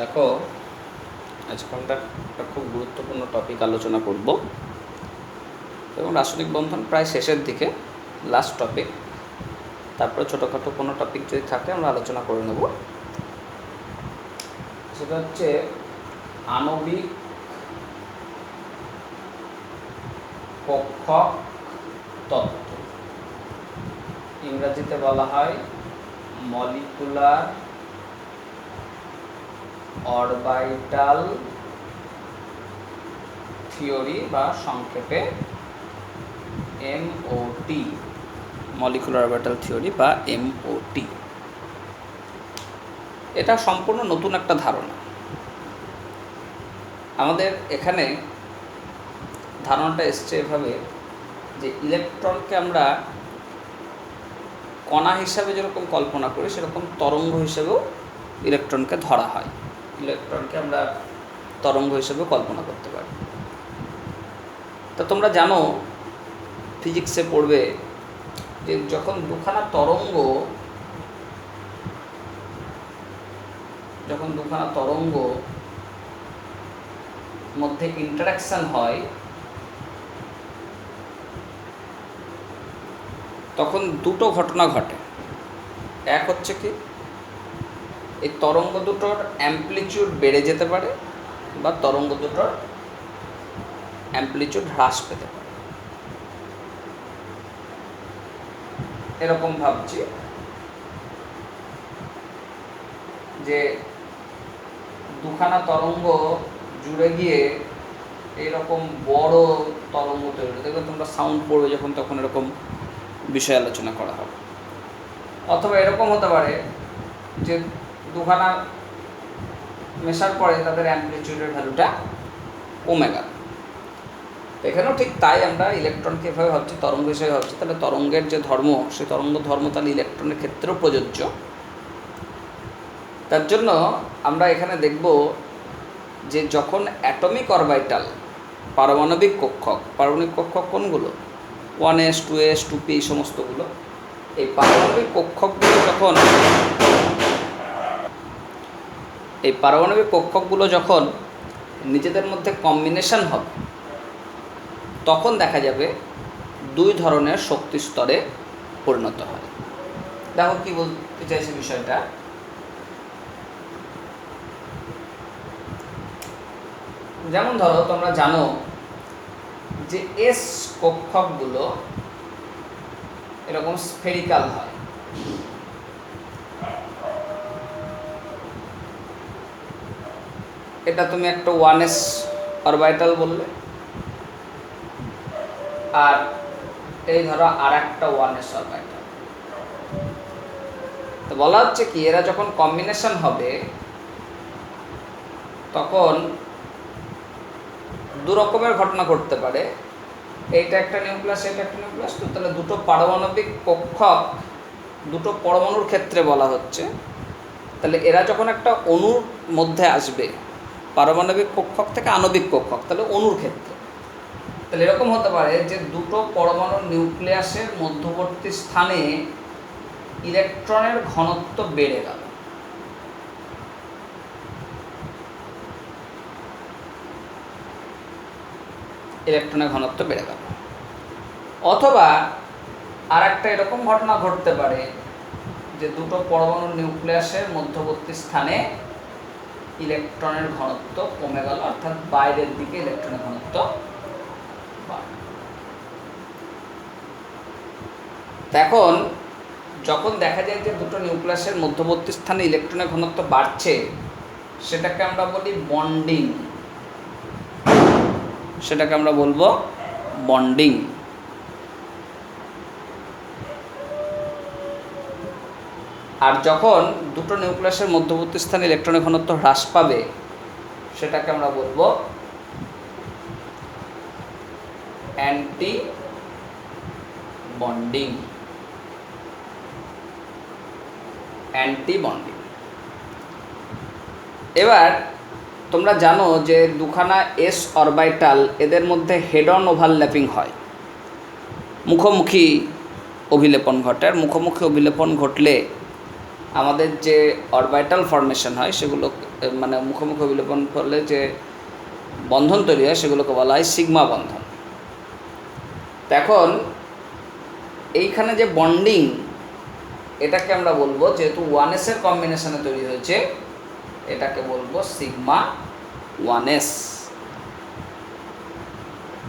দেখো, আজকে আমরা একটা খুব গুরুত্বপূর্ণ টপিক আলোচনা করব এবং রাসায়নিক বন্ধন প্রায় শেষের দিকে, লাস্ট টপিক। তারপরে ছোটোখাটো কোনো টপিক যদি থাকে আমরা আলোচনা করে নেব। সেটা হচ্ছে আণবিক কক্ষক তত্ত্ব, ইংরেজিতে বলা হয় মলিকুলার অরবিটাল থিওরি বা সংক্ষেপে এমওটি, মলিকুলার অরবিটাল থিওরি বা এমওটি। এটা সম্পূর্ণ নতুন একটা ধারণা। আমাদের এখানে ধারণাটা এসছে এভাবে যে ইলেকট্রনকে আমরা কণা হিসাবে যেরকম কল্পনা করি সেরকম তরঙ্গ হিসেবেও ইলেকট্রনকে ধরা হয়। ইলেকট্রনকে আমরা তরঙ্গ হিসেবে কল্পনা করতে পারি। তা তোমরা জানো, ফিজিক্সে পড়বে যে যখন দুখানা তরঙ্গ মধ্যে ইন্টারাকশান হয় তখন দুটো ঘটনা ঘটে। এক হচ্ছে কি, এই তরঙ্গ দুটোর অ্যাম্প্লিটিউড বেড়ে যেতে পারে বা তরঙ্গ দুটোর অ্যাম্প্লিটিউড হ্রাস পেতে পারে। এরকম ভাবছি যে দুখানা তরঙ্গ জুড়ে গিয়ে এইরকম বড় তরঙ্গ তৈরি, দেখবে তোমরা সাউন্ড পড়বে যখন, তখন এরকম বিষয় আলোচনা করা হবে। অথবা এরকম হতে পারে যে দুখানা মেশার পরে তাদের অ্যাম্প্লিটিউডের ভ্যালুটা কমে গেল। তো এখানেও ঠিক তাই, আমরা ইলেকট্রনকে এভাবে ভাবছি, তরঙ্গ হিসেবে ভাবছি। তাহলে তরঙ্গের যে ধর্ম, সেই তরঙ্গ ধর্ম তাহলে ইলেকট্রনের ক্ষেত্রেও প্রযোজ্য। তার জন্য আমরা এখানে দেখব যে যখন অ্যাটমিক অরবিটাল, পারমাণবিক কক্ষক কোনগুলো? 1s, 2s, 2p, এই সমস্তগুলো, এই পারমাণবিক কক্ষকগুলো যখন নিজেদের মধ্যে কম্বিনেশন হবে তখন দেখা যাবে দুই ধরনের শক্তি স্তরে পরিণত হয়। দেখো কি বলতে চাইছে বিষয়টা। যেমন ধরো, তোমরা জানো যে এস কক্ষকগুলো এরকম স্ফেরিক্যাল হয়। এটা তুমি একটা 1s অরবিটাল বললে, আর এই ধরো আর একটা 1s অরবিটাল। তো বলা হচ্ছে কি, এরা যখন কম্বিনেশন হবে তখন দু রকমের ঘটনা ঘটতে পারে। এইটা একটা নিউক্লিয়াস, এটা একটা নিউক্লিয়াস। তো তাহলে দুটো পারমাণবিক কক্ষক, দুটো পরমাণুর ক্ষেত্রে বলা হচ্ছে। তাহলে এরা যখন একটা অণুর মধ্যে আসবে, পারমাণবিক কক্ষক থেকে আণবিক কক্ষক, তাহলে অণুর ক্ষেত্রে, তাহলে এরকম হতে পারে যে দুটো পরমাণুর নিউক্লিয়াসের মধ্যবর্তী স্থানে ইলেকট্রনের ঘনত্ব বেড়ে গেল। ইলেকট্রনের ঘনত্ব বেড়ে গেল। অথবা আর একটা এরকম ঘটনা ঘটতে পারে যে দুটো পরমাণুর নিউক্লিয়াসের মধ্যবর্তী স্থানে ইলেকট্রনের ঘনত্ব কমে গেল, অর্থাৎ বাইরের দিকে ইলেকট্রনের ঘনত্ব বাড়ে। এখন যখন দেখা যায় যে দুটো নিউক্লিয়াসের মধ্যবর্তী স্থানে ইলেকট্রনের ঘনত্ব বাড়ছে, সেটাকে আমরা বলি বন্ডিং। সেটাকে আমরা বলবো বন্ডিং। আর যখন দুটো নিউক্লিয়াসের মধ্যবর্তী স্থানে ইলেকট্রনের ঘনত্ব হ্রাস পাবে, সেটাকে আমরা বলবো অ্যান্টি বন্ডিং। এবার তোমরা জানো যে দুখানা এস অরবিটাল, এদের মধ্যে হেড অন ওভারল্যাপিং হয়, মুখোমুখি অভিলেপন ঘটে। আর মুখোমুখি অভিলেপন ঘটলে আমাদের যে অরবিটাল ফর্মেশন হয় সেগুলো মানে মুখোমুখি বিলোপন ফলে যে বন্ধন তৈরি হয় সেগুলোকে বলা হয় সিগমা বন্ধন। এখন এইখানে যে বন্ডিং, এটাকে আমরা বলবো, যেহেতু 1s এর কম্বিনেশনে তৈরি হয়েছে, এটাকে বলবো সিগমা 1s।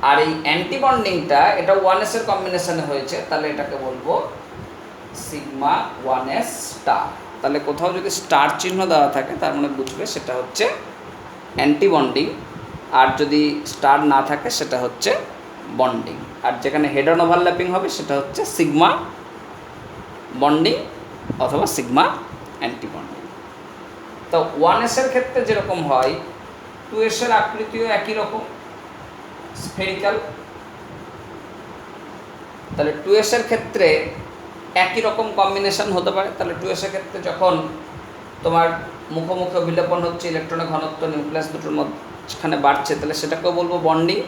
আর এই অ্যান্টি বন্ডিংটা এটা 1s এর কম্বিনেশনে হয়েছে, তাহলে এটাকে বলবো সিগমা 1s স্টার। তাহলে কোথাও যদি স্টার চিহ্ন দেওয়া থাকে তার মানে বুঝবে সেটা হচ্ছে অ্যান্টি বন্ডিং, আর যদি স্টার না থাকে সেটা হচ্ছে বন্ডিং। আর যেখানে হেড অন ওভারল্যাপিং হবে সেটা হচ্ছে সিগমা বন্ডিং অথবা সিগমা অ্যান্টি বন্ডিং। তো 1s এর ক্ষেত্রে যেরকম হয়, 2s এর আকৃতিও একই রকম, স্ফেরিক্যাল। তাহলে 2s এর ক্ষেত্রে একই রকম কম্বিনেশন হতে পারে। তাহলে 2s এর ক্ষেত্রে যখন তোমার মুখোমুখি বিলোপন হচ্ছে, ইলেকট্রনের ঘনত্ব নিউক্লিয়াস দুটোর মাঝখানে বাড়ছে, তাহলে সেটাকেও বলবো বন্ডিং।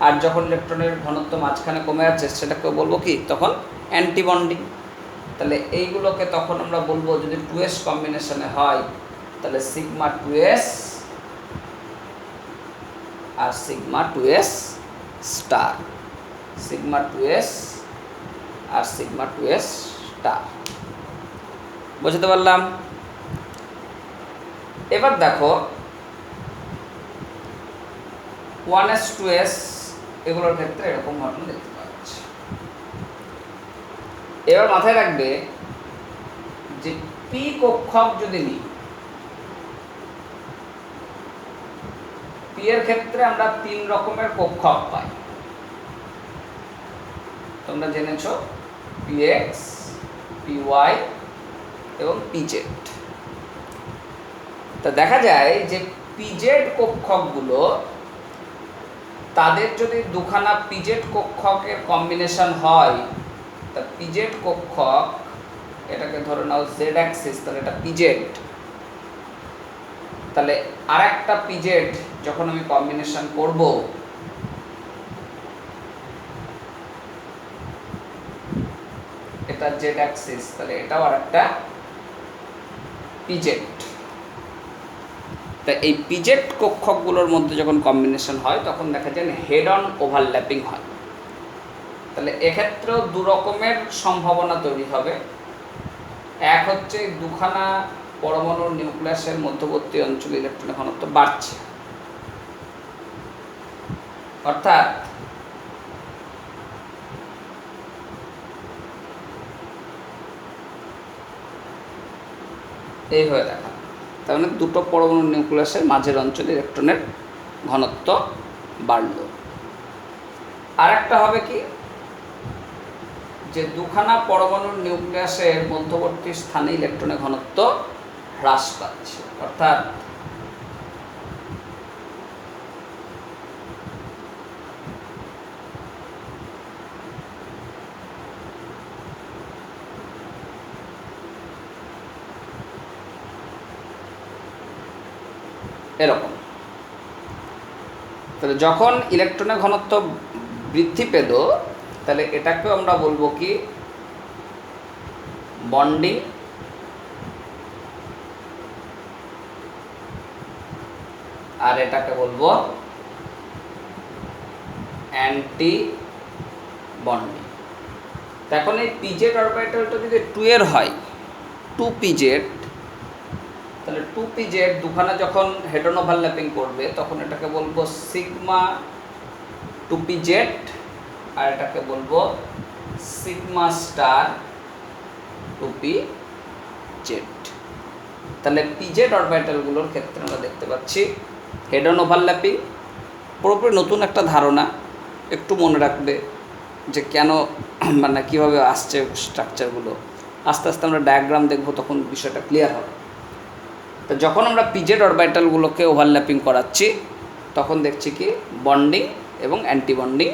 আর যখন ইলেকট্রনের ঘনত্ব মাঝখানে কমে যাচ্ছে সেটাকেও বলবো কি তখন অ্যান্টি বন্ডিং। তাহলে এইগুলোকে তখন আমরা বলবো, যদি 2s কম্বিনেশনে হয় তাহলে সিগমা 2s আর sigma 2s star, sigma 2s আর সিগমা 2s স্টার। বুঝতে পারলাম? এবার দেখো 1s 2s এগুলোর ক্ষেত্রে এরকম ঘটনা দেখতে পাচ্ছি। এবার মাথায় রাখবে যে পি কক্ষক যদি নিই, পি এর ক্ষেত্রে আমরা 3 রকমের কক্ষক পাই। তোমরা জেনেছো px, py এবং pz। তা দেখা যায় যে pz কক্ষকগুলো, তাদের যদি দুখানা pz কক্ষকের কম্বিনেশন হয়, তা pz কক্ষক, এটাকে ধরে নাও z অ্যাক্সিস, তাহলে এটা pz। তাহলে আর একটা pz যখন আমি কম্বিনেশন করব, এটা z অ্যাক্সিস, তাহলে এটাও আর একটা pz। তা এই pz কক্ষকগুলোর মধ্যে যখন কম্বিনেশন হয় তখন দেখা যায় হেড অন ওভারল্যাপিং হয়। তাহলে এক্ষেত্রেও 2 রকমের সম্ভাবনা তৈরি হবে। এক হচ্ছে দুখানা পরমাণুর নিউক্লিয়াসের মধ্যবর্তী অঞ্চলে ইলেকট্রনের ঘনত্ব বাড়ছে, অর্থাৎ এই হয়ে দেখা, তার মানে দুটো পরমাণু নিউক্লিয়াসের মাঝের অঞ্চলে ইলেকট্রনের ঘনত্ব বাড়ল। আর একটা হবে কি, যে দুখানা পরমাণুর নিউক্লিয়াসের মধ্যবর্তী স্থানে ইলেকট্রনের ঘনত্ব হ্রাস পাচ্ছে, অর্থাৎ এরকম। তাহলে যখন ইলেকট্রনের ঘনত্ব বৃদ্ধি পেল, তাহলে এটাকেও আমরা বলবো কি বন্ডিং, আর এটাকে বলবো অ্যান্টি বন্ডিং। এখন এই pz অরবিটালটা যদি 2 এর হয়, 2pz, তাহলে 2pz দুখানা যখন হেড অন ওভারল্যাপিং করবে তখন এটাকে বলবো সিগমা 2pz, আর এটাকে বলবো সিগমা স্টার 2pz। তাহলে pz অরবিটালগুলোর ক্ষেত্রে আমরা দেখতে পাচ্ছি হেড অন ওভারল্যাপিং। পুরোপুরি নতুন একটা ধারণা, একটু মনে রাখবে যে কেন, মানে কীভাবে আসছে স্ট্রাকচারগুলো। আস্তে আস্তে আমরা ডায়াগ্রাম দেখব, তখন বিষয়টা ক্লিয়ার হবে। তো যখন আমরা pz অরবিটালগুলোকে ওভারল্যাপিং করাচ্ছি তখন দেখছি কি বন্ডিং এবং অ্যান্টি বন্ডিং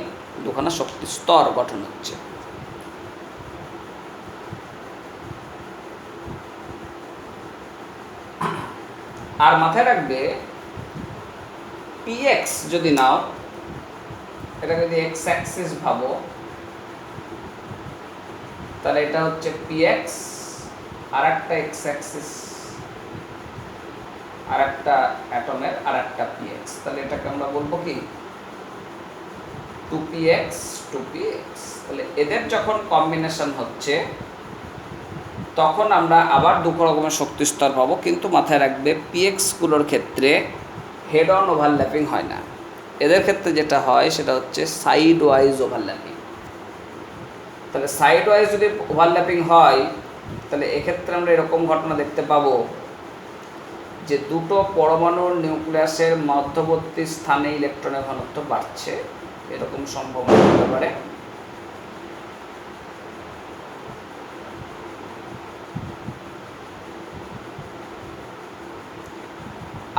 দুখানা শক্তি স্তর গঠন হচ্ছে। আর মাথায় রাখবে px যদি নাও, এটাকে যদি x অ্যাক্সিস ভাবো, তাহলে এটা হচ্ছে px, আর একটা এক্স অ্যাক্সিস, আর একটা অ্যাটমের আর একটা px, তাহলে এটাকে আমরা বলবো কি 2px 2px। তাহলে এদের যখন কম্বিনেশন হচ্ছে তখন আমরা আবার দুটো রকমের শক্তি স্তর পাবো, কিন্তু মাথায় রাখবে px গুলোর ক্ষেত্রে হেড অন ওভারল্যাপিং হয় না, এদের ক্ষেত্রে যেটা হয় সেটা হচ্ছে সাইড ওয়াইজ ওভারল্যাপিং। তাহলে সাইড ওয়াইজ যদি ওভারল্যাপিং হয় তাহলে এক্ষেত্রে আমরা এরকম ঘটনা দেখতে পাবো যে দুটো পরমাণুর নিউক্লিয়াসের মধ্যবর্তী স্থানে ইলেকট্রনের ঘনত্ব বাড়ছে, এরকম সম্ভাবনা হতে পারে।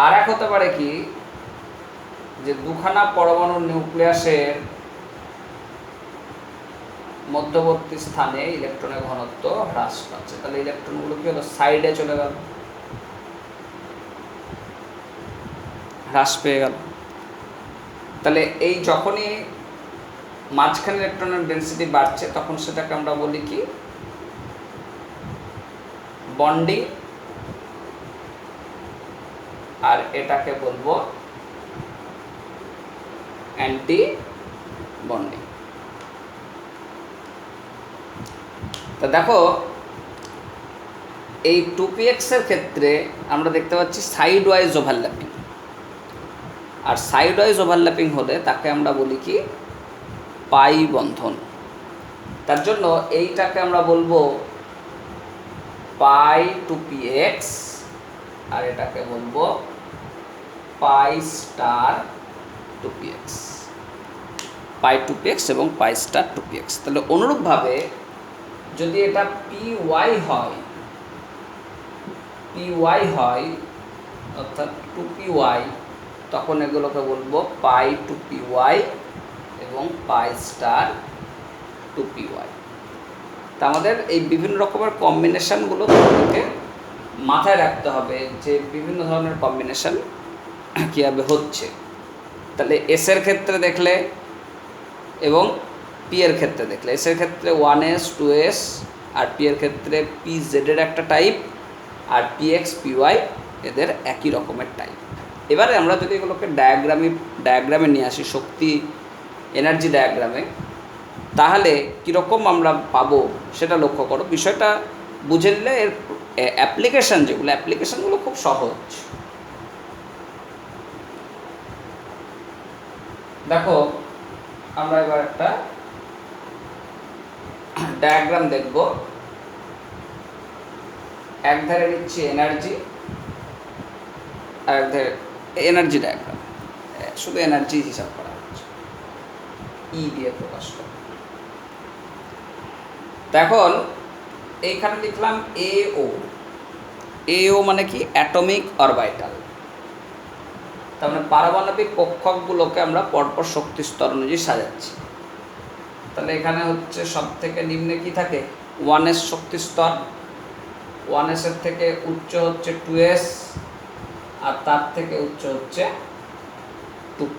আর এক হতে পারে কি যে দুখানা পরমাণুর নিউক্লিয়াসের মধ্যবর্তী স্থানে ইলেকট্রনের ঘনত্ব হ্রাস পাচ্ছে, তাহলে ইলেকট্রনগুলো কি হলো সাইডে চলে গেল, হ্রাস পেয়ে গেল। তাহলে এই যখনই মাঝখানে ইলেকট্রনের ডেনসিটি বাড়ছে তখন সেটাকে আমরা বলি কি বন্ডিং, আর এটাকে বলবো অ্যান্টি বন্ডিং। তা দেখো এই 2px এর ক্ষেত্রে আমরা দেখতে পাচ্ছি সাইড ওয়াইজ ওভারল্যাপিং, আর সাইড ওয়াইজ ওভারল্যাপিং হলে তাকে আমরা বলি কি পাই বন্ধন। তার জন্য এইটাকে আমরা বলবো পাই 2px, আর এটাকে বলবো পাই স্টার 2px, পাই 2px এবং পাই স্টার 2px। তাহলে অনুরূপভাবে যদি এটা py হয় অর্থাৎ 2py, তখন এগুলোকে বলবো পাই 2py এবং পাই স্টার 2py। তা আমাদের এই বিভিন্ন রকমের কম্বিনেশানগুলো তোমাদেরকে মাথায় রাখতে হবে যে বিভিন্ন ধরনের কম্বিনেশান কীভাবে হচ্ছে। তাহলে এস এর ক্ষেত্রে দেখলে এবং পি এর ক্ষেত্রে দেখলে, এস এর ক্ষেত্রে 1s 2s, আর পি এর ক্ষেত্রে pz এর একটা টাইপ, আর px py এদের একই রকমের টাইপ। এবারে আমরা যদি এগুলোকে ডায়াগ্রামে নিয়ে আসি, শক্তি এনার্জি ডায়াগ্রামে, তাহলে কীরকম আমরা পাবো সেটা লক্ষ্য করো। বিষয়টা বুঝে নিলে এর অ্যাপ্লিকেশানগুলো খুব সহজ। দেখো আমরা এবার একটা ডায়াগ্রাম দেখব। এক ধারে নিচ্ছি এনার্জি, আর এক ধারে এনার্জি ডায়াগ্রাম, শুধু এনার্জি হিসাব করা হচ্ছে, ই দিয়ে প্রকাশ করা। এখন এইখানে লিখলাম AO মানে কি অ্যাটমিক অরবিটাল, তার মানে পারমাণবিক কক্ষকগুলোকে আমরা পরপর শক্তি স্তর অনুযায়ী সাজাচ্ছি। তাহলে এখানে হচ্ছে সব থেকে নিম্নে কি থাকে 1s শক্তি স্তর, 1s এর থেকে উচ্চ হচ্ছে 2s, আর তার থেকে উচ্চ হচ্ছে 2p,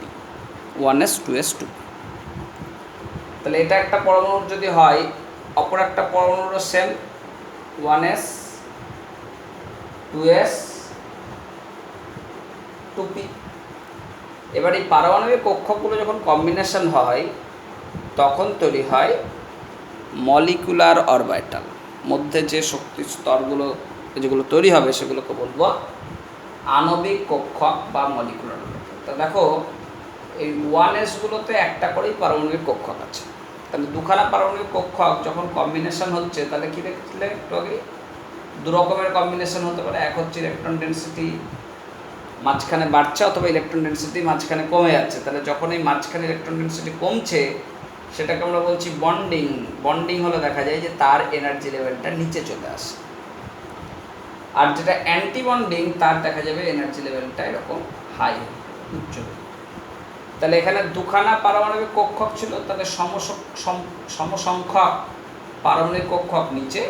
1s 2s 2p। তাহলে এটা একটা পরমাণুর যদি হয়, অপর একটা পরমাণুরও সেম 1s 2s 2p। এবার এই পারমাণবিক কক্ষকগুলো যখন কম্বিনেশন হয় তখন তৈরি হয় মলিকুলার অরবিটাল। মধ্যে যে শক্তি স্তরগুলো যেগুলো তৈরি হবে সেগুলোকে বলবো আণবিক কক্ষক বা মলিকুলার অরবিটাল। তা দেখো এই 1sগুলোতে একটা করেই পারমাণবিক কক্ষক আছে, তাহলে দুখানা পারমাণবিক কক্ষক যখন কম্বিনেশন হচ্ছে তাহলে কী দেখলে একটু আগে দু রকমের কম্বিনেশন হতে পারে। এক হচ্ছে ইলেকট্রন ডেনসিটি মাঝখানে বাড়ছে অথবা ইলেকট্রন ডেনসিটি মাঝখানে কমে যাচ্ছে। তাহলে যখন এই মাঝখানে ইলেকট্রন ডেনসিটি কমছে সেটাকে আমরা বলছি বন্ডিং। বন্ডিং হলে দেখা যায় যে তার এনার্জি লেভেলটা নিচে চলে আসে, আর যেটা অ্যান্টি বন্ডিং তার দেখা যাবে এনার্জি লেভেলটা এরকম হাই উচ্চ। তাহলে এখানে দুখানা পারমাণবিক কক্ষক ছিল, তাহলে সমসংখ্যক পারমাণবিক কক্ষক নিচে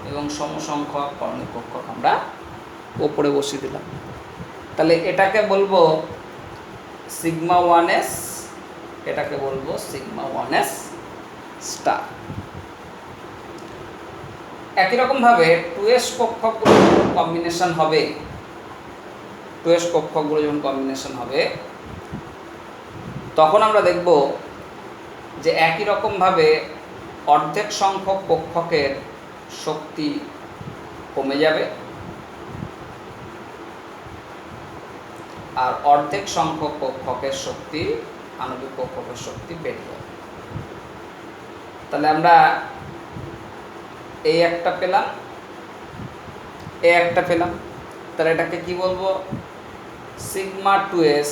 এবং সমসংখ্যক পারমাণবিক কক্ষক আমরা ওপরে বসিয়ে দিলাম। তাহলে এটাকে বলবো সিগমা 1s, এটাকে বলবো সিগমা 1s স্টার। একই রকমভাবে 2s কক্ষকগুলো যখন কম্বিনেশন হবে, 2s কক্ষকগুলো যখন কম্বিনেশন হবে তখন আমরা দেখব যে একই রকমভাবে অর্ধেক সংখ্যক কক্ষকের শক্তি কমে যাবে আর অর্ধেক সংখ্যক কক্ষকের শক্তি, আণবিক কক্ষকের শক্তি বেড়ে যাবে। তাহলে আমরা এই একটা পেলাম, এই একটা পেলাম, তাহলে এটাকে কি বলবো? সিগমা 2s,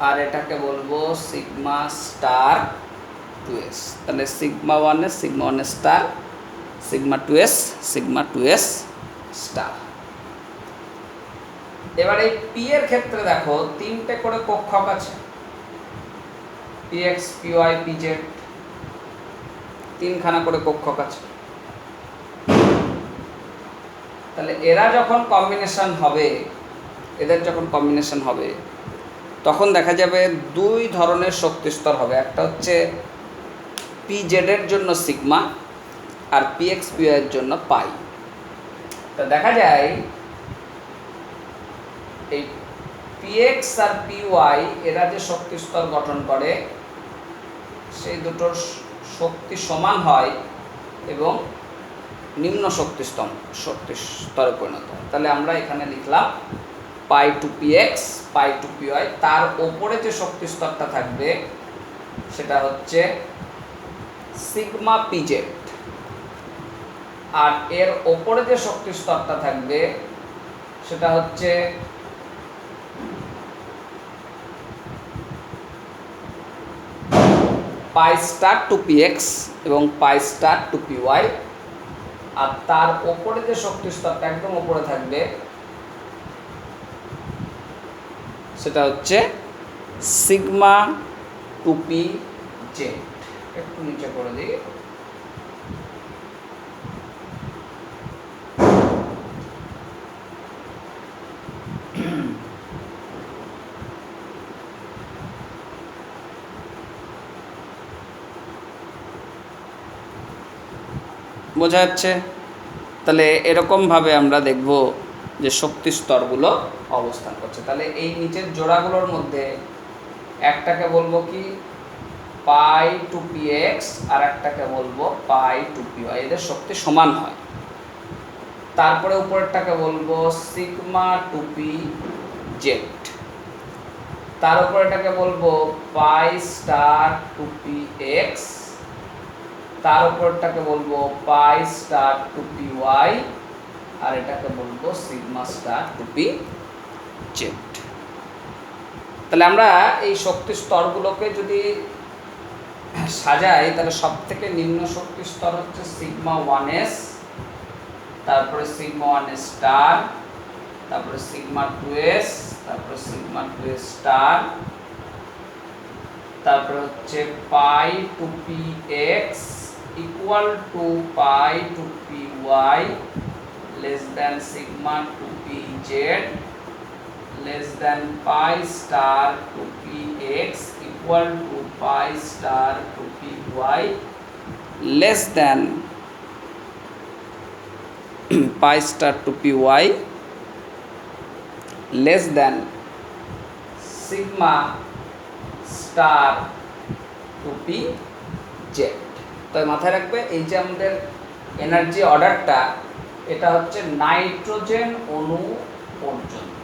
আর এটাকে বলবো সিগমা স্টার 2s। তাহলে sigma 1s, sigma 1s star, sigma 2s, sigma 2s star. এবার এই পি এর ক্ষেত্রে দেখো তিনটে করে কক্ষক আছে, px, py, pz, তিনখানা করে কক্ষক আছে। তাহলে এরা যখন কম্বিনেশন হবে, এদের যখন কম্বিনেশন হবে তখন দেখা যাবে দুই ধরনের শক্তি স্তর হবে। একটা হচ্ছে pz এর জন্য সিগমা আর px, py এর জন্য পাই। তো দেখা যায় এই px আর py এরা যে শক্তি স্তর গঠন করে সেই দুটোর শক্তি সমান হয় এবং নিম্ন শক্তি স্তরে পরিণত হয়। তাহলে আমরা এখানে লিখলাম পাই টু px, পাই টু py। তার ওপরে যে শক্তি স্তরটা থাকবে সেটা হচ্ছে সিগমা pz, আর এর ওপরে যে শক্তি স্তরটা থাকবে সেটা হচ্ছে পাই স্টার টু px এবং পাই স্টার টু py। আর তার ওপরে যে শক্তি স্তরটা একদম ওপরে থাকবে সেটা হচ্ছে সিগমা টু পি জেড। একটু নিচে করে দিই। বোঝা যাচ্ছে? তাহলে এরকমভাবে আমরা দেখব যে শক্তি স্তরগুলো অবস্থান করছে। তাহলে এই নিচের জোড়াগুলোর মধ্যে একটাকে বলবো কি পাই টু px আর একটাকে বলবো পাই টু py, এদের শক্তি সমান হয়। তারপরে উপরেরটাকে বলবো সিগমা টু পি জেড, তার উপরে এটাকে বলবো pi star two P x, তার উপরটাকে বলবো pi star two P y, আর এটাকে বলবো sigma star two P z. তাহলে আমরা এই শক্তি স্তরগুলোকে যদি সাজাই তাহলে সব থেকে নিম্ন শক্তি স্তর হচ্ছে সিগমা 1s, তারপরে সিগমা 1s স্টার, তারপরে সিগমা 2s, তারপরে সিগমা 2s স্টার, তারপরে হচ্ছে pi two P X equal to pi two P Y less than sigma two P Z less than pi star two P X equal to pi star two P Y less than pi star two P Y less than sigma star two P Z. তো মাথায় রাখবে এই যে আমাদের energy অর্ডারটা, এটা হচ্ছে nitrogen অণু পর্যন্ত।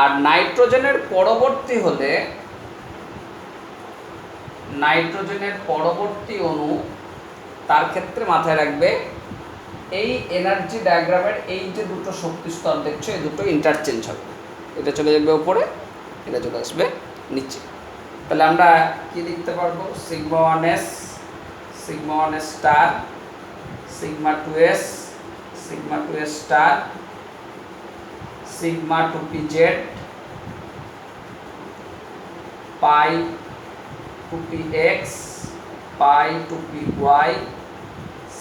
আর নাইট্রোজেনের পরবর্তী হলে নাইট্রোজেনের পরবর্তী অণু, তার ক্ষেত্রে মাথায় রাখবে এই এনার্জি ডায়াগ্রামের এই যে দুটো শক্তি স্তর দেখছো এই দুটো ইন্টারচেঞ্জ হবে। এটা চলে যাবে উপরে, এটা চলে আসবে নিচে। তাহলে আমরা কি লিখতে পারবো? Sigma 1s, sigma 1s star, sigma 2s, sigma 2s star, sigma 2pz, pi 2px, pi 2py,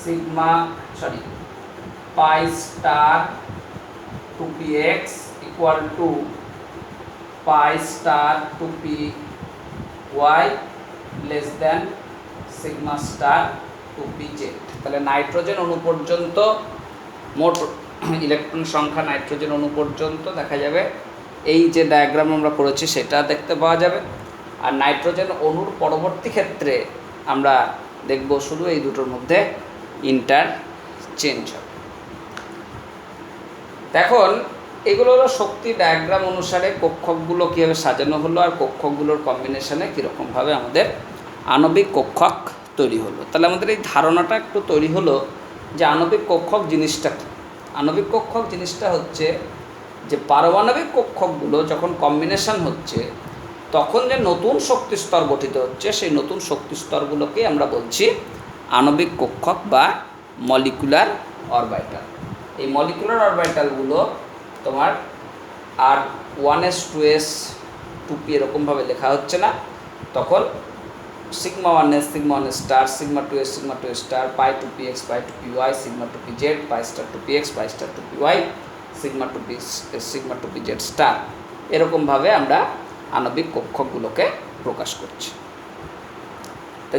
sigma pi star 2px equal to pi star 2py less than sigma star two P z. তাহলে nitrogen অণু পর্যন্ত মোট electron সংখ্যা nitrogen অণু পর্যন্ত দেখা যাবে এই যে ডায়াগ্রাম আমরা করেছি সেটা দেখতে পাওয়া যাবে। আর নাইট্রোজেন অণুর পরবর্তী ক্ষেত্রে আমরা দেখব শুধু এই দুটোর মধ্যে ইন্টারচেঞ্জ হবে। এখন এগুলো হলো শক্তি ডায়াগ্রাম অনুসারে কক্ষকগুলো কীভাবে সাজানো হলো আর কক্ষকগুলোর কম্বিনেশনে কীরকমভাবে আমাদের আণবিক কক্ষক তৈরি হলো। তাহলে আমাদের এই ধারণাটা একটু তৈরি হলো যে আণবিক কক্ষক জিনিসটা কী। আণবিক কক্ষক জিনিসটা হচ্ছে যে পারমাণবিক কক্ষকগুলো যখন কম্বিনেশন হচ্ছে তখন যে নতুন শক্তিস্তর গঠিত হচ্ছে সেই নতুন শক্তিস্তরগুলোকে আমরা বলছি আণবিক কক্ষক বা মলিকুলার অরবিটাল। এই মলিকুলার অরবিটালগুলো তোমার আর 1s 2s 2p এরকমভাবে লেখা হচ্ছে না, তখন sigma 1s sigma 1s star, sigma 2s sigma 2s star, pi 2px pi 2py, sigma 2pz pi star 2px pi star 2py, sigma 2p sigma 2pz star, এরকমভাবে আমরা আণবিক কক্ষকগুলোকে প্রকাশ করছি। তা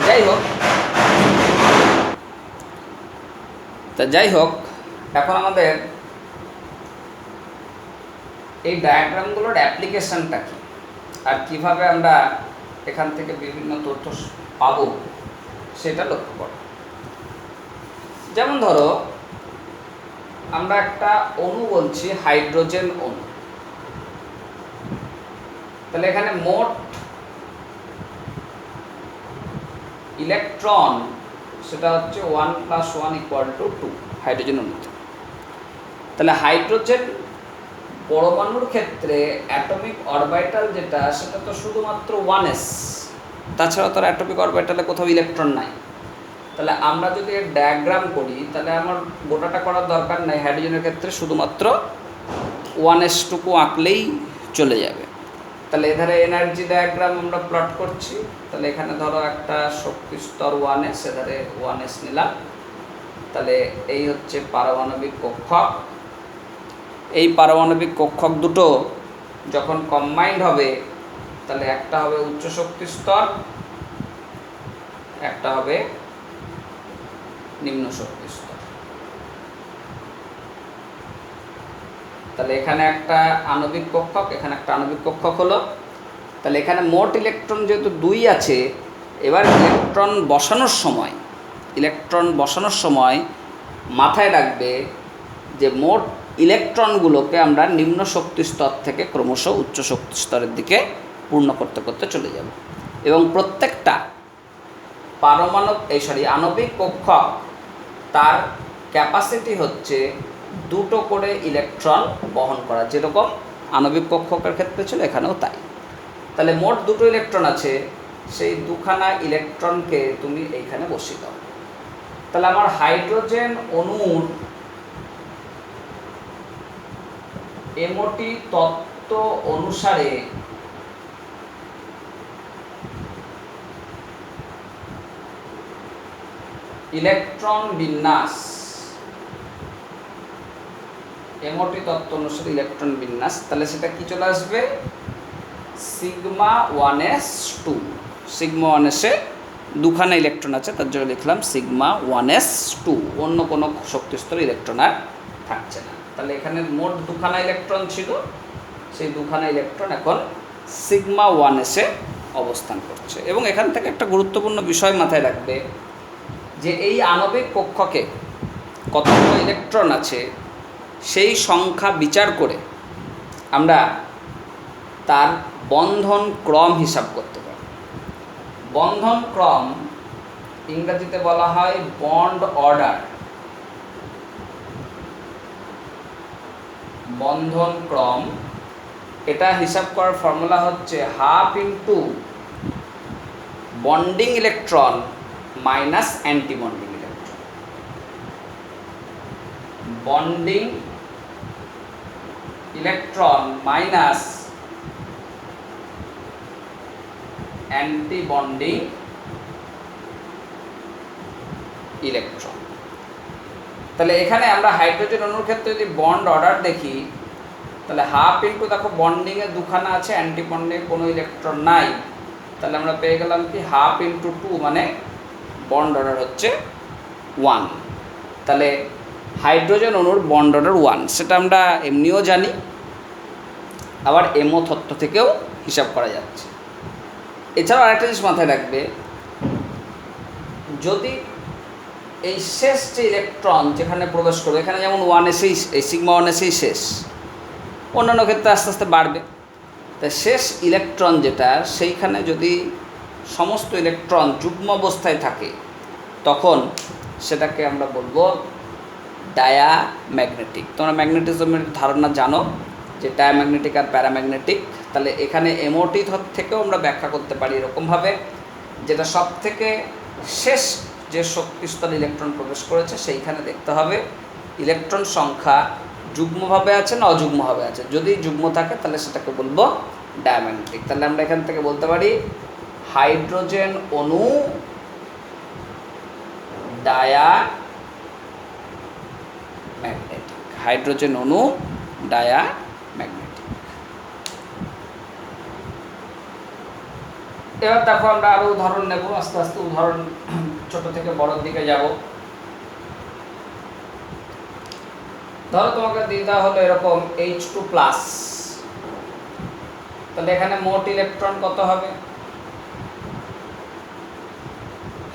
যাই হোক এখন আমাদের এই ডায়াগ্রামগুলোর অ্যাপ্লিকেশনটা কী আর কীভাবে আমরা এখান থেকে বিভিন্ন তথ্য পাবো সেটা লক্ষ্য করো। যেমন ধরো আমরা একটা অণু বলছি হাইড্রোজেন অণু, তাহলে এখানে মোট ইলেকট্রন সেটা হচ্ছে 1 + 1 = 2 হাইড্রোজেন অণুতে। তাহলে হাইড্রোজেন পরমাণুর ক্ষেত্রে অ্যাটমিক অরবিটাল যেটা সেটা তো শুধুমাত্র 1s, তাছাড়া তো অ্যাটমিক অরবিটালে কোথাও ইলেকট্রন নাই। তাহলে আমরা যদি এর ডায়াগ্রাম করি তাহলে আমার গোটাটা করার দরকার নাই, হাইড্রোজেনের ক্ষেত্রে শুধুমাত্র 1s টুকু আঁকলেই চলে যাবে। তাহলে এধারে এনার্জি ডায়াগ্রাম আমরা প্লট করছি, তাহলে এখানে ধরো একটা শক্তি স্তর 1s, এধারে 1s নিলাম। তাহলে এই হচ্ছে পারমাণবিক কক্ষক। এই পারমাণবিক কক্ষক দুটো যখন কম্বাইন্ড হবে তাহলে একটা হবে উচ্চ শক্তি স্তর, একটা হবে নিম্ন শক্তি স্তর। তাহলে এখানে একটা আণবিক কক্ষক, এখানে একটা আণবিক কক্ষক হলো। তাহলে এখানে মোট ইলেকট্রন যেহেতু 2 আছে, এবার ইলেকট্রন বসানোর সময় মাথায় রাখবে যে মোট ইলেকট্রনগুলোকে আমরা নিম্ন শক্তি স্তর থেকে ক্রমশ উচ্চ শক্তি স্তরের দিকে পূর্ণ করতে করতে চলে যাব। এবং প্রত্যেকটা আণবিক কক্ষক তার ক্যাপাসিটি হচ্ছে 2টো করে ইলেকট্রন বহন করা, যেরকম আণবিক কক্ষকের ক্ষেত্রে ছিল এখানেও তাই। তাহলে মোট 2টো ইলেকট্রন আছে, সেই 2খানা ইলেকট্রনকে তুমি এইখানে বসিয়ে দাও। তাহলে আমার হাইড্রোজেন অণুর এমওটি তত্ত্ব অনুসারে ইলেকট্রন বিন্যাস, এমওটি তত্ত্ব অনুসারে ইলেকট্রন বিন্যাস, তাহলে সেটা কি চলে আসবে সিগমা 1s 2। সিগমা 1s-এ 2খানা ইলেকট্রন আছে, তার জন্য লিখলাম সিগমা 1s 2, অন্য কোনো শক্তিস্তর ইলেকট্রন আর থাকছে না। তাহলে এখানে মোট 2খানা ইলেকট্রন ছিল, সেই 2খানা ইলেকট্রন এখন সিগমা 1s-এ অবস্থান করছে। এবং এখান থেকে একটা গুরুত্বপূর্ণ বিষয় মাথায় রাখবে যে এই আণবিক কক্ষকে কতগুলো ইলেকট্রন আছে সেই সংখ্যা বিচার করে আমরা তার বন্ধন ক্রম হিসাব করতে পারি। বন্ধন ক্রম ইংরেজিতে বলা হয় বন্ড অর্ডার। বন্ধন ক্রম এটা হিসাব করার ফর্মুলা হচ্ছে 1/2 bonding electron minus anti bonding electron. Bonding electron minus anti bonding electron. তাহলে এখানে আমরা হাইড্রোজেন অণুর ক্ষেত্রে যদি বন্ড অর্ডার দেখি তাহলে 1/2 দেখো বন্ডিংয়ে 2খানা আছে, অ্যান্টি বন্ডিংয়ে কোনো ইলেকট্রন নাই, তাহলে আমরা পেয়ে গেলাম কি 1/2 × 2 মানে বন্ড অর্ডার হচ্ছে 1। তাহলে হাইড্রোজেন অণুর বন্ড অর্ডার 1, সেটা আমরা এমনিও জানি, আবার এমও তত্ত্ব থেকেও হিসাব করা যাচ্ছে। এছাড়াও আরেকটা জিনিস মাথায় রাখবে, যদি এই শেষ যে ইলেকট্রন যেখানে প্রবেশ করবে, এখানে যেমন 1 এসেই, এই সিগমা 1 এসেই শেষ, অন্যান্য ক্ষেত্রে আস্তে আস্তে বাড়বে। তাই শেষ ইলেকট্রন যেটা, সেইখানে যদি সমস্ত ইলেকট্রন যুগ্ম অবস্থায় থাকে, তখন সেটাকে আমরা বলবো ডায়াম্যাগনেটিক। তোমরা ম্যাগনেটিজমের ধারণা জানো যে ডায়াম্যাগনেটিক আর প্যারাম্যাগনেটিক। তাহলে এখানে এমওটি থেকেও আমরা ব্যাখ্যা করতে পারি এরকমভাবে, যেটা সব থেকে শেষ যে শক্তিস্তর ইলেকট্রন প্রবেশ করেছে, সেইখানে দেখতে হবে ইলেকট্রন সংখ্যা যুগ্মভাবে আছে না অযুগ্মভাবে আছে। যদি যুগ্ম থাকে তাহলে সেটাকে বলবো ডায়াম্যাগনেটিক। তাহলে আমরা এখান থেকে বলতে পারি হাইড্রোজেন অণু ডায়াম্যাগনেটিক, হাইড্রোজেন অণু ডায়াম্যাগনেটিক। এবার দেখো আমরা আরো উদাহরণ নেব, আস্তে আস্তে উদাহরণ ছোট থেকে বড়র দিকে যাব। ধরো তোমাকে দিয়ে দেওয়া হলো এরকম H2+, তাহলে এখানে মোট ইলেকট্রন কত হবে?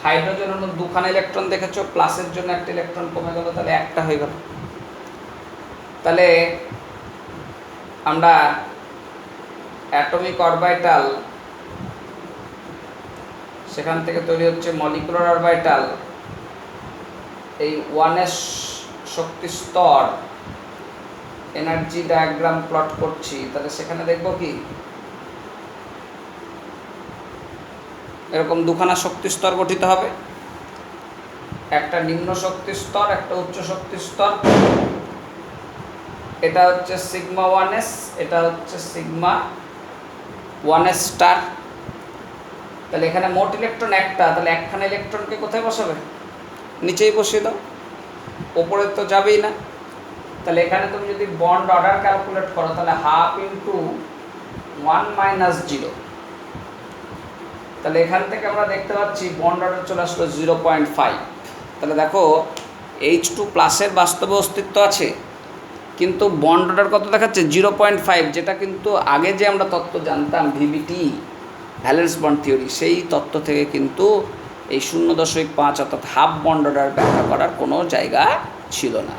হাইড্রোজেন অণুর দুখানা ইলেকট্রন দেখেছো, প্লাসের জন্য একটা ইলেকট্রন কমে গেল, তাহলে একটা হয়ে গেল। তাহলে আমরা অ্যাটমিক অরবিটাল, সেখান থেকে তৈরি হচ্ছে মলিকুলার অরবিটাল, এই 1s শক্তি স্তর এনার্জি ডায়াগ্রাম প্লট করছি। তাহলে সেখানে দেখব কি এরকম দুখানা শক্তি স্তর গঠিত হবে, একটা নিম্ন শক্তি স্তর, একটা উচ্চ শক্তি স্তর। এটা হচ্ছে সিগমা 1s, এটা হচ্ছে সিগমা 1s স্টার। তাহলে এখানে মোট ইলেকট্রন একটা, তাহলে একখানা ইলেকট্রনকে কোথায় বসাবে? নিচেই বসিয়ে দাও, ওপরে তো যাবেই না। তাহলে এখানে তুমি যদি বন্ড অর্ডার ক্যালকুলেট করো, তাহলে 1/2 × 1 - 0। তাহলে এখান থেকে আমরা দেখতে পাচ্ছি বন্ড অর্ডার চলে আসলো 0.5। তাহলে দেখো H2+ বাস্তবে অস্তিত্ব আছে, কিন্তু বন্ড অর্ডার কত দেখাচ্ছে? 0.5, যেটা কিন্তু আগে যে আমরা তত্ত্ব জানতাম VBT, ভ্যালেন্স বন্ড থিওরি, সেই তত্ত্ব থেকে কিন্তু এই 0.5 অর্থাৎ হাফ বন্ড অর্ডার ব্যাখ্যা করার কোনো জায়গা ছিল না।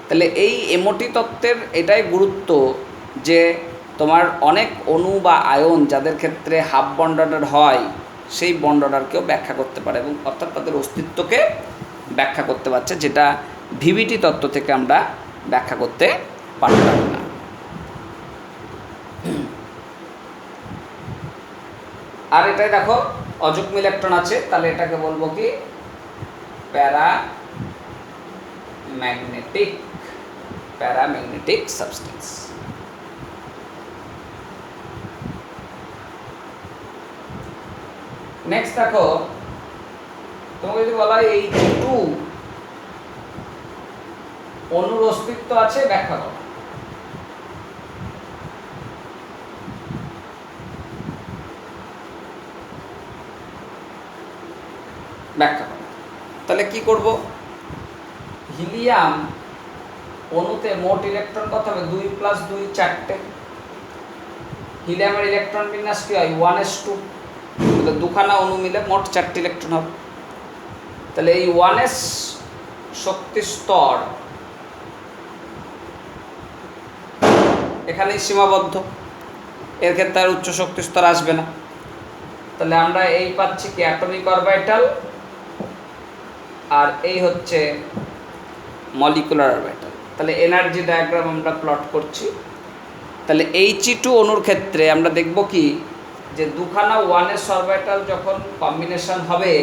তাহলে এই এমওটি তত্ত্বের এটাই গুরুত্ব যে তোমার অনেক অণু বা আয়ন যাদের ক্ষেত্রে হাফ বন্ড অর্ডার হয়, সেই বন্ড অর্ডারকেও ব্যাখ্যা করতে পারে, এবং অর্থাৎ তাদের অস্তিত্বকে ব্যাখ্যা করতে পারছে, যেটা ভিবিটি তত্ত্ব থেকে আমরা ব্যাখ্যা করতে পারতাম না। আর এটাই দেখো অযুগ্ম ইলেকট্রন আছে, তাহলে এটাকে বলবো কি প্যারাম্যাগনেটিক, প্যারাম্যাগনেটিক সাবস্টেন্স। নেক্সট দেখো, তোমাকে যদি বলা হয় H2 অণুর অস্তিত্ব আছে, ব্যাখ্যা করো। ব্যাখ্যা করো। তাহলে কি করব? হিলিয়াম অণুতে মোট ইলেকট্রন কত হবে? 2 + 2 4টে। হিলিয়ামের ইলেকট্রন বিন্যাস কি হয়? 1s2। তাহলে দুখানা অণু মিলে মোট 4টে ইলেকট্রন হবে। তাহলে এই 1s শক্তি স্তর এখানেই সীমাবদ্ধ, এর ক্ষেত্রে আর উচ্চ শক্তি স্তর আসবে না। তাহলে আমরা এই পাচ্ছি কি অ্যাটমিক অরবিটাল, আর এই হচ্ছে মলিকুলার অরবিটাল। তাহলে এনার্জি ডায়াগ্রাম আমরা প্লট করছি। তাহলে He2 অণুর ক্ষেত্রে আমরা দেখব কি যে দুখানা 1s অরবিটাল যখন কম্বিনেশন হবে,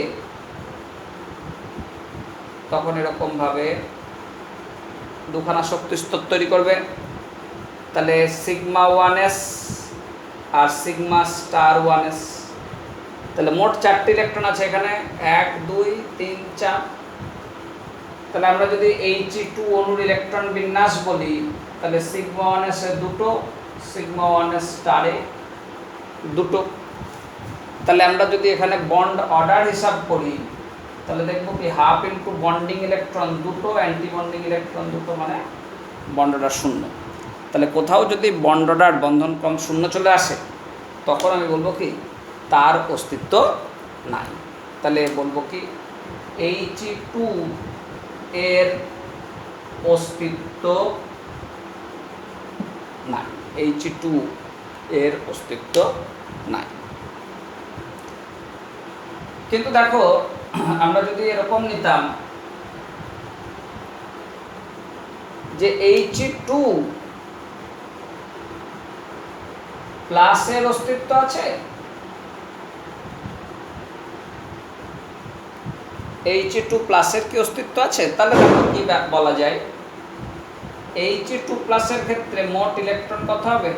তখন এরকমভাবে দুখানা শক্তি স্তর তৈরি করবে। তাহলে সিগমা 1s আর সিগমা স্টার 1s। তাহলে মোট 4টে ইলেকট্রন আছে এখানে, 1 2 3 4। তাহলে আমরা যদি He2 অণুর ইলেকট্রন বিন্যাস বলি, তাহলে সিগমা 1s এ দুটো, সিগমা 1s স্টারে দুটো। তাহলে আমরা যদি এখানে বন্ড অর্ডার হিসাব করি, তাহলে দেখবো কি হাফ ইন্টু বন্ডিং ইলেকট্রন দুটো, অ্যান্টি বন্ডিং ইলেকট্রন দুটো, মানে বন্ড অর্ডার শূন্য। তাহলে কোথাও যদি বন্ড অর্ডার বন্ধন ক্রম শূন্য চলে আসে তখন আমি বলবো কি তার অস্তিত্ব নাই। তাহলে বলবো কি He2 এর অস্তিত্ব নাই, He2 এর অস্তিত্ব নাই। কিন্তু দেখো আমরা যদি এরকম নিতাম যে He2 প্লাসের অস্তিত্ব আছে, He2 প্লাসের কি অস্তিত্ব আছে, তাহলে দেখো কি বলা যায়, He2 প্লাসের ক্ষেত্রে মোট ইলেকট্রন কত হবে,